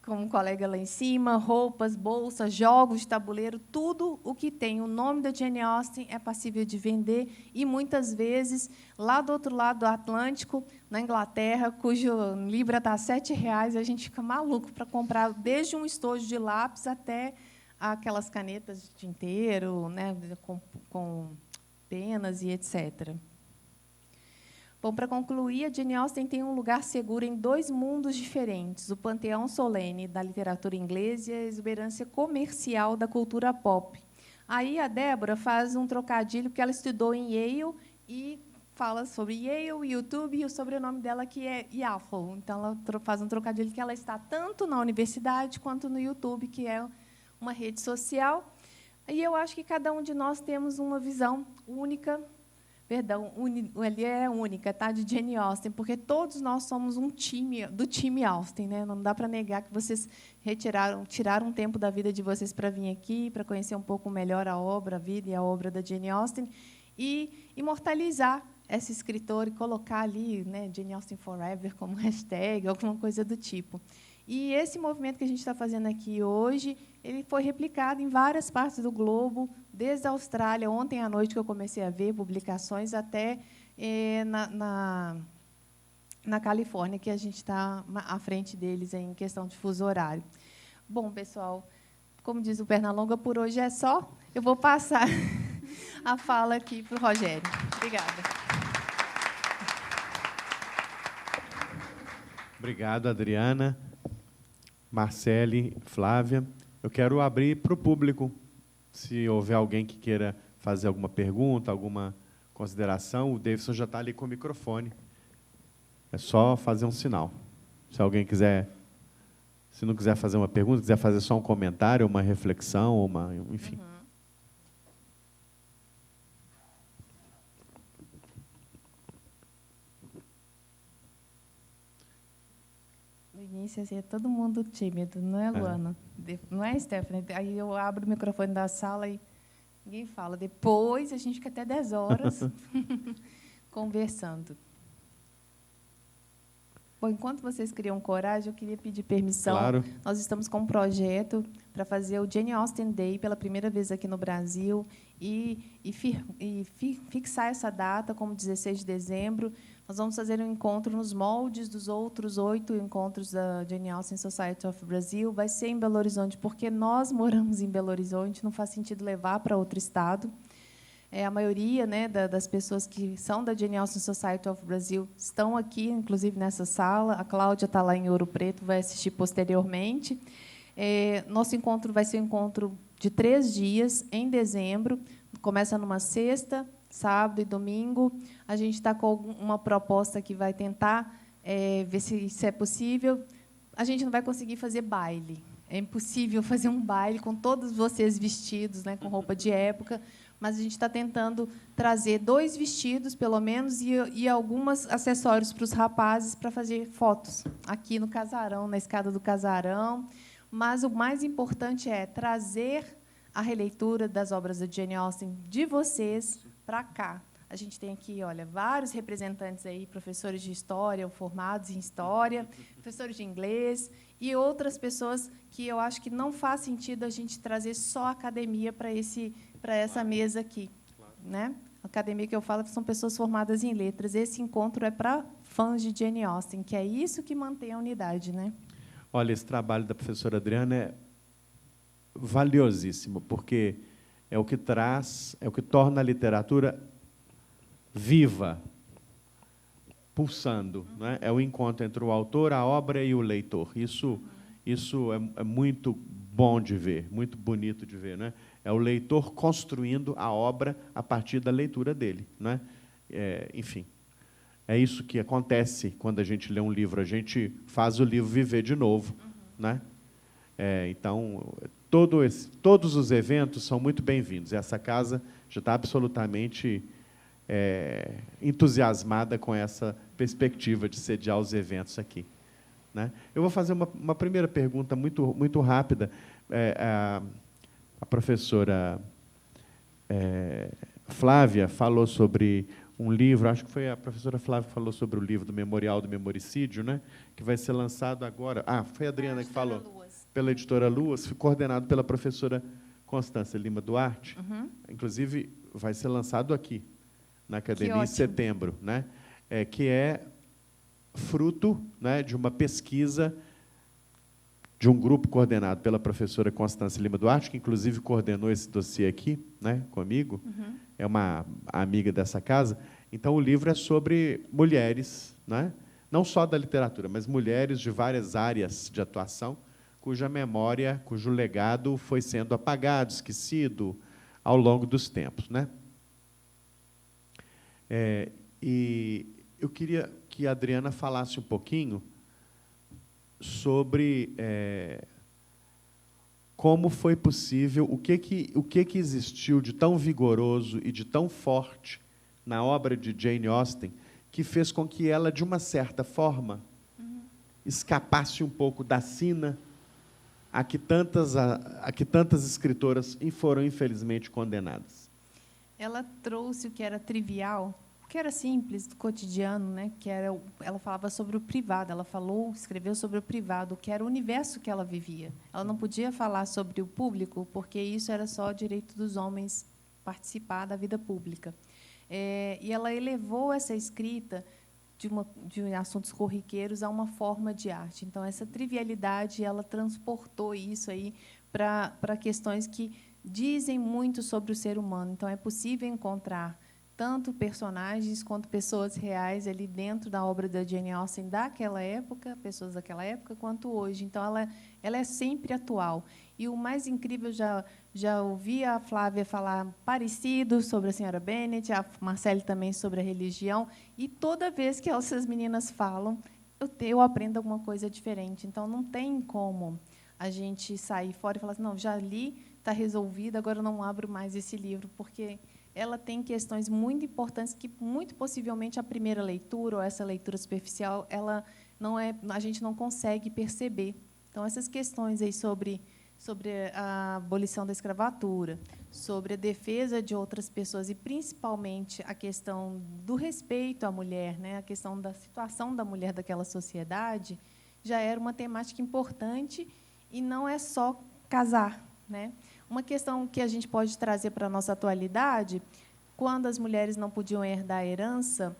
como um colega lá em cima, roupas, bolsas, jogos de tabuleiro, tudo o que tem o nome da Jane Austen é passível de vender, e, muitas vezes, lá do outro lado do Atlântico, na Inglaterra, cujo libra está a R$7, a gente fica maluco para comprar desde um estojo de lápis até aquelas canetas de tinteiro, né, com penas e etc. Bom, para concluir, a Jane Austen tem um lugar seguro em dois mundos diferentes: o panteão solene da literatura inglesa e a exuberância comercial da cultura pop. Aí a Débora faz um trocadilho, porque ela estudou em Yale e fala sobre Yale, YouTube, e o sobrenome dela que é Yaffle. Então, ela faz um trocadilho que ela está tanto na universidade quanto no YouTube, que é uma rede social. E eu acho que cada um de nós temos uma visão única. Perdão, ele é única, tá? De Jane Austen, porque todos nós somos um time do time Austen, né? Não dá para negar que vocês tiraram um tempo da vida de vocês para vir aqui, para conhecer um pouco melhor a obra, a vida e a obra da Jane Austen, e imortalizar essa escritora e colocar ali, né, Jane Austen Forever como hashtag, alguma coisa do tipo. E esse movimento que a gente está fazendo aqui hoje, ele foi replicado em várias partes do globo, desde a Austrália, ontem à noite que eu comecei a ver publicações, até na Califórnia, que a gente está à frente deles em questão de fuso horário. Bom, pessoal, como diz o Pernalonga, por hoje é só. Eu vou passar a fala aqui para o Rogério. Obrigada. Obrigado, Adriana, Marcele, Flávia. Eu quero abrir para o público, se houver alguém que queira fazer alguma pergunta, alguma consideração. O Davidson já está ali com o microfone. É só fazer um sinal. Se alguém quiser, se não quiser fazer uma pergunta, quiser fazer só um comentário, uma reflexão, enfim. No início, assim, é todo mundo tímido, não é, Luana? Não é, Stephanie? Aí eu abro o microfone da sala e ninguém fala. Depois, a gente fica até 10 horas conversando. Bom, enquanto vocês criam coragem, eu queria pedir permissão. Claro. Nós estamos com um projeto para fazer o Jane Austen Day pela primeira vez aqui no Brasil e fixar essa data como 16 de dezembro. Nós vamos fazer um encontro nos moldes dos outros 8 encontros da Jane Austen Society of Brazil. Vai ser em Belo Horizonte, porque nós moramos em Belo Horizonte, não faz sentido levar para outro estado. A maioria, né, das pessoas que são da Jane Austen Society of Brazil estão aqui, inclusive nessa sala. A Cláudia está lá em Ouro Preto, vai assistir posteriormente. Nosso encontro vai ser um encontro de 3 dias, em dezembro. Começa numa sexta, sábado e domingo. A gente está com uma proposta que vai tentar ver se é possível. A gente não vai conseguir fazer baile. É impossível fazer um baile com todos vocês vestidos, né, com roupa de época, mas a gente está tentando trazer 2 vestidos, pelo menos, e alguns acessórios para os rapazes para fazer fotos aqui no casarão, na escada do casarão. Mas o mais importante é trazer a releitura das obras da Jane Austen de vocês para cá. A gente tem aqui, olha, vários representantes aí, professores de história, ou formados em história, professores de inglês e outras pessoas que eu acho que não faz sentido a gente trazer só a academia para essa mesa aqui, né? A academia que eu falo são pessoas formadas em letras. Esse encontro é para fãs de Jane Austen, que é isso que mantém a unidade, né? Olha, esse trabalho da professora Adriana é valiosíssimo, porque é o que traz, é o que torna a literatura viva, pulsando, né? É o encontro entre o autor, a obra e o leitor. Isso é muito bom de ver, muito bonito de ver, né? É o leitor construindo a obra a partir da leitura dele, né? Enfim, é isso que acontece quando a gente lê um livro. A gente faz o livro viver de novo, né? Então, todos os eventos são muito bem-vindos. Essa casa já está absolutamente entusiasmada com essa perspectiva de sediar os eventos aqui, né? Eu vou fazer uma primeira pergunta muito rápida. A professora Flávia falou sobre um livro, acho que foi a professora Flávia que falou sobre o livro do Memorial do Memoricídio, né, que vai ser lançado agora. Foi a Adriana que falou. Luas. Pela editora Luas, coordenado pela professora Constância Lima Duarte. Inclusive, vai ser lançado aqui, na Academia, em setembro, né? Que é fruto, né, de uma pesquisa de um grupo coordenado pela professora Constância Lima Duarte, que, inclusive, coordenou esse dossiê aqui, né, comigo. É uma amiga dessa casa. Então, o livro é sobre mulheres, né, não só da literatura, mas mulheres de várias áreas de atuação, cuja memória, cujo legado foi sendo apagado, esquecido ao longo dos tempos, né? E eu queria que a Adriana falasse um pouquinho sobre como foi possível, o que existiu de tão vigoroso e de tão forte na obra de Jane Austen, que fez com que ela, de uma certa forma, escapasse um pouco da sina a que tantas escritoras foram, infelizmente, condenadas. Ela trouxe o que era trivial, o que era simples, do cotidiano, né? Ela falava sobre o privado, escreveu sobre o privado, que era o universo que ela vivia. Ela não podia falar sobre o público, porque isso era só o direito dos homens participar da vida pública. E ela elevou essa escrita de assuntos corriqueiros a uma forma de arte. Então, essa trivialidade, ela transportou isso aí para questões que dizem muito sobre o ser humano. Então, é possível encontrar tanto personagens quanto pessoas reais ali dentro da obra da Jane Austen daquela época, pessoas daquela época, quanto hoje. Então, ela é sempre atual. E o mais incrível, já ouvi a Flávia falar parecido sobre a senhora Bennet, a Marcele também sobre a religião, e toda vez que essas meninas falam, eu aprendo alguma coisa diferente. Então, não tem como a gente sair fora e falar assim, não, já li, está resolvido, agora eu não abro mais esse livro, porque ela tem questões muito importantes que, muito possivelmente, a primeira leitura, ou essa leitura superficial, ela não é, a gente não consegue perceber. Então, essas questões aí sobre a abolição da escravatura, sobre a defesa de outras pessoas e, principalmente, a questão do respeito à mulher, né, a questão da situação da mulher daquela sociedade, já era uma temática importante e não é só casar, né? Uma questão que a gente pode trazer para a nossa atualidade, quando as mulheres não podiam herdar a herança,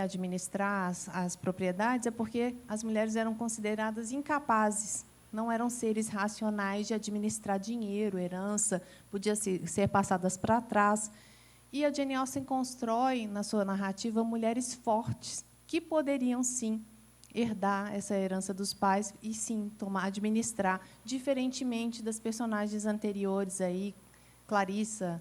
administrar as propriedades, é porque as mulheres eram consideradas incapazes, não eram seres racionais de administrar dinheiro, herança, podia ser passadas para trás. E a Jane Austen constrói, na sua narrativa, mulheres fortes, que poderiam, sim, herdar essa herança dos pais e, sim, administrar, diferentemente das personagens anteriores, aí, Clarissa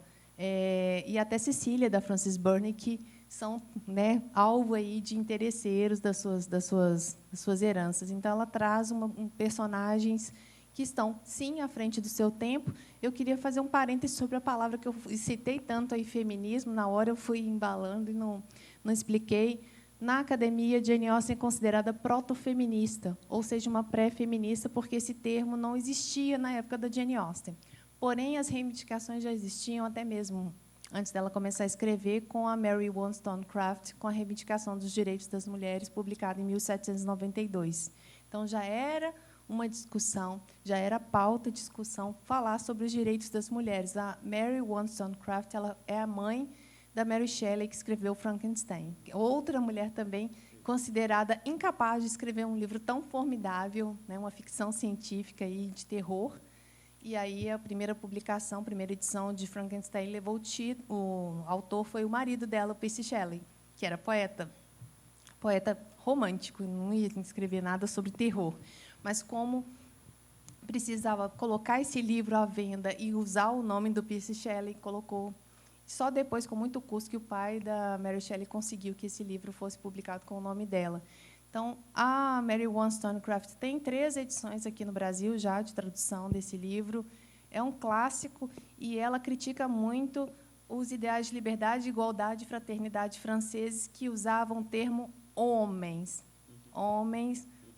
e até Cecília, da Frances Burney, que são, né, alvo aí de interesseiros das suas heranças. Então, ela traz personagens que estão, sim, à frente do seu tempo. Eu queria fazer um parêntese sobre a palavra que eu citei tanto aí, feminismo. Na hora eu fui embalando e não expliquei. Na academia, Jane Austen é considerada protofeminista, ou seja, uma pré-feminista, porque esse termo não existia na época da Jane Austen. Porém, as reivindicações já existiam até mesmo antes dela começar a escrever, com a Mary Wollstonecraft, com a reivindicação dos direitos das mulheres, publicada em 1792. Então, já era uma discussão, já era pauta de discussão falar sobre os direitos das mulheres. A Mary Wollstonecraft, ela é a mãe da Mary Shelley, que escreveu Frankenstein. Outra mulher também considerada incapaz de escrever um livro tão formidável, né, uma ficção científica aí de terror. E aí a primeira publicação, a primeira edição de Frankenstein levou o autor foi o marido dela, Percy Shelley, que era poeta romântico, não ia escrever nada sobre terror, mas como precisava colocar esse livro à venda e usar o nome do Percy Shelley, colocou. Só depois, com muito custo, que o pai da Mary Shelley conseguiu que esse livro fosse publicado com o nome dela. Então, a Mary Wollstonecraft tem 3 edições aqui no Brasil já de tradução desse livro. É um clássico e ela critica muito os ideais de liberdade, igualdade e fraternidade franceses que usavam o termo homens,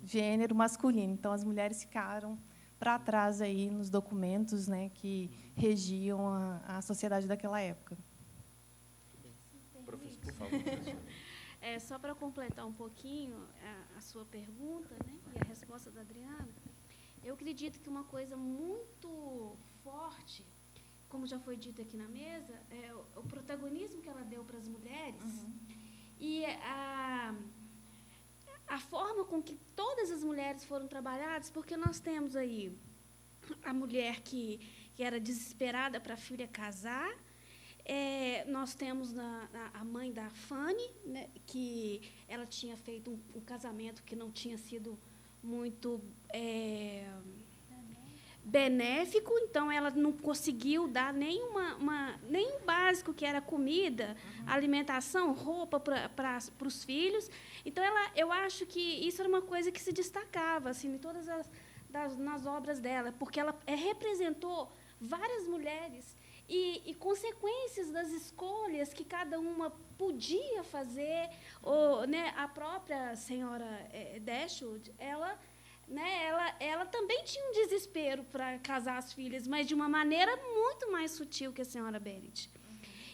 gênero masculino. Então, as mulheres ficaram para trás aí nos documentos, né, que regiam a sociedade daquela época. Professor, por favor, professor. Só para completar um pouquinho a sua pergunta, né, e a resposta da Adriana, eu acredito que uma coisa muito forte, como já foi dito aqui na mesa, é o protagonismo que ela deu para as mulheres e a forma com que todas as mulheres foram trabalhadas, porque nós temos aí a mulher que era desesperada para a filha casar. Nós temos a mãe da Fanny, né, que ela tinha feito um casamento que não tinha sido muito benéfico, então ela não conseguiu dar nem o básico, que era comida, alimentação, roupa para os filhos. Então, eu acho que isso era uma coisa que se destacava assim, em todas nas obras dela, porque ela representou várias mulheres e consequências das escolhas que cada uma podia fazer. Né, a própria senhora Dashwood, ela também tinha um desespero para casar as filhas, mas de uma maneira muito mais sutil que a senhora Bennet.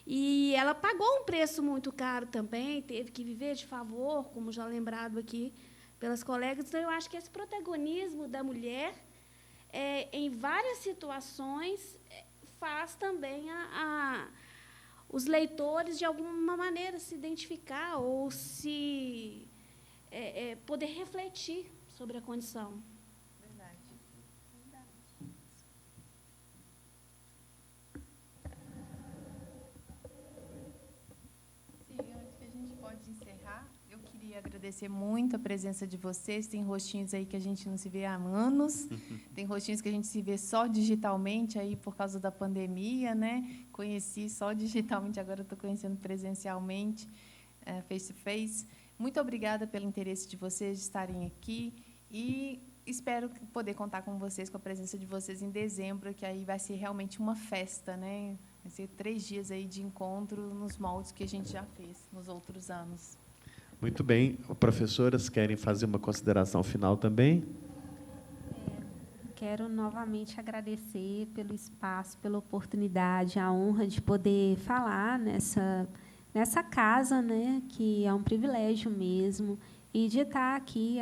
E ela pagou um preço muito caro também, teve que viver de favor, como já lembrado aqui pelas colegas. Então, eu acho que esse protagonismo da mulher, em várias situações, faz também os leitores, de alguma maneira, se identificar ou se poder refletir sobre a condição. Verdade. queria agradecer muito a presença de vocês. Tem rostinhos aí que a gente não se vê há anos. Tem rostinhos que a gente se vê só digitalmente aí por causa da pandemia, né? Conheci só digitalmente, agora estou conhecendo presencialmente, face to face. Muito obrigada pelo interesse de vocês de estarem aqui e espero poder contar com vocês, com a presença de vocês em dezembro, que aí vai ser realmente uma festa, né? Vai ser 3 dias aí de encontro nos moldes que a gente já fez nos outros anos. Muito bem. Professoras, querem fazer uma consideração final também? Quero novamente agradecer pelo espaço, pela oportunidade, a honra de poder falar nessa casa, né, que é um privilégio mesmo, e de estar aqui,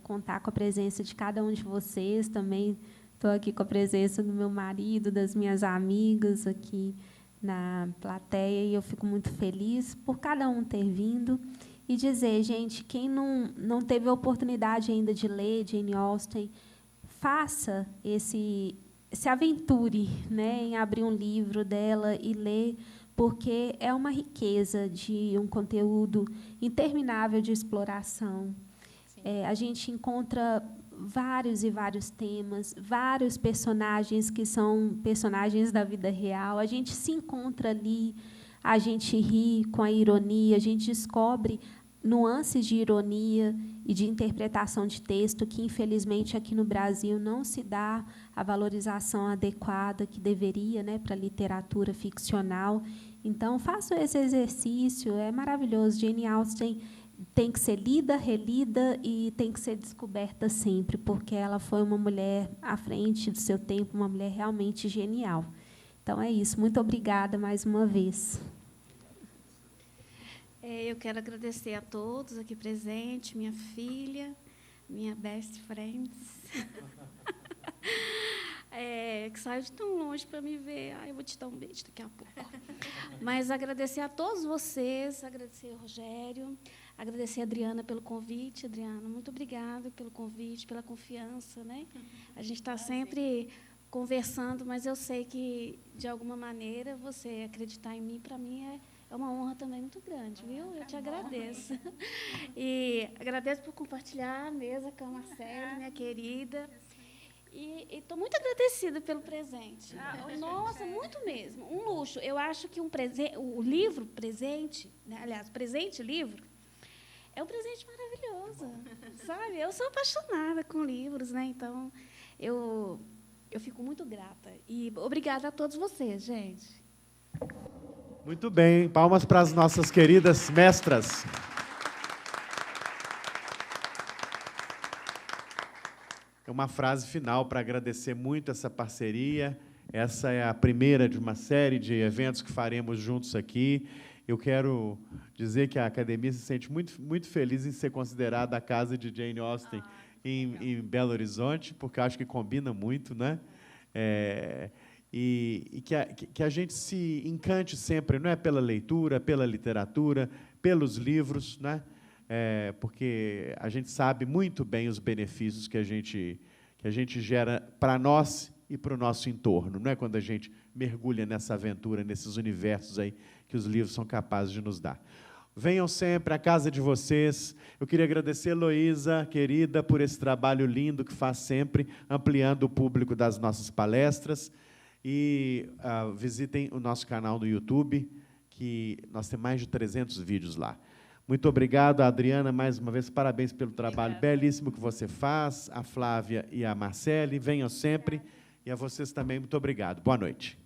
contar com a presença de cada um de vocês. Também estou aqui com a presença do meu marido, das minhas amigas aqui na plateia, e eu fico muito feliz por cada um ter vindo. E dizer, gente, quem não teve a oportunidade ainda de ler Jane Austen, faça se aventure, né, em abrir um livro dela e ler, porque é uma riqueza de um conteúdo interminável de exploração. A gente encontra vários e vários temas, vários personagens que são personagens da vida real. A gente se encontra ali, a gente ri com a ironia, a gente descobre nuances de ironia e de interpretação de texto que, infelizmente, aqui no Brasil não se dá a valorização adequada que deveria, né, para a literatura ficcional. Então, façam esse exercício, é maravilhoso. Jane Austen tem que ser lida, relida e tem que ser descoberta sempre, porque ela foi uma mulher à frente do seu tempo, uma mulher realmente genial. Então, é isso. Muito obrigada mais uma vez. Eu quero agradecer a todos aqui presentes, minha filha, minha best friend, que saiu de tão longe para me ver. Eu vou te dar um beijo daqui a pouco. Mas agradecer a todos vocês, agradecer ao Rogério, agradecer a Adriana pelo convite. Adriana, muito obrigada pelo convite, pela confiança, né? A gente está sempre conversando, mas eu sei que, de alguma maneira, você acreditar em mim, para mim, é uma honra também muito grande, viu? Eu te agradeço. E agradeço por compartilhar a mesa com a Marcela, minha querida. E estou muito agradecida pelo presente. Nossa, muito mesmo. Um luxo. Eu acho que o livro presente, né? Aliás, o presente livro, é um presente maravilhoso. Sabe? Eu sou apaixonada com livros, né? Então, eu fico muito grata. E obrigada a todos vocês, gente. Muito bem. Palmas para as nossas queridas mestras. É uma frase final para agradecer muito essa parceria. Essa é a primeira de uma série de eventos que faremos juntos aqui. Eu quero dizer que a Academia se sente muito, muito feliz em ser considerada a casa de Jane Austen em Belo Horizonte, porque acho que combina muito, né? E que a gente se encante sempre, não é, pela leitura, pela literatura, pelos livros, né? Porque a gente sabe muito bem os benefícios que a gente gera para nós e para o nosso entorno, não é, quando a gente mergulha nessa aventura, nesses universos aí que os livros são capazes de nos dar. Venham sempre à casa de vocês. Eu queria agradecer, Heloísa, querida, por esse trabalho lindo que faz sempre, ampliando o público das nossas palestras. E visitem o nosso canal no YouTube, que nós temos mais de 300 vídeos lá. Muito obrigado, Adriana, mais uma vez, parabéns pelo trabalho belíssimo que você faz, a Flávia e a Marcele, venham sempre, e a vocês também, muito obrigado. Boa noite.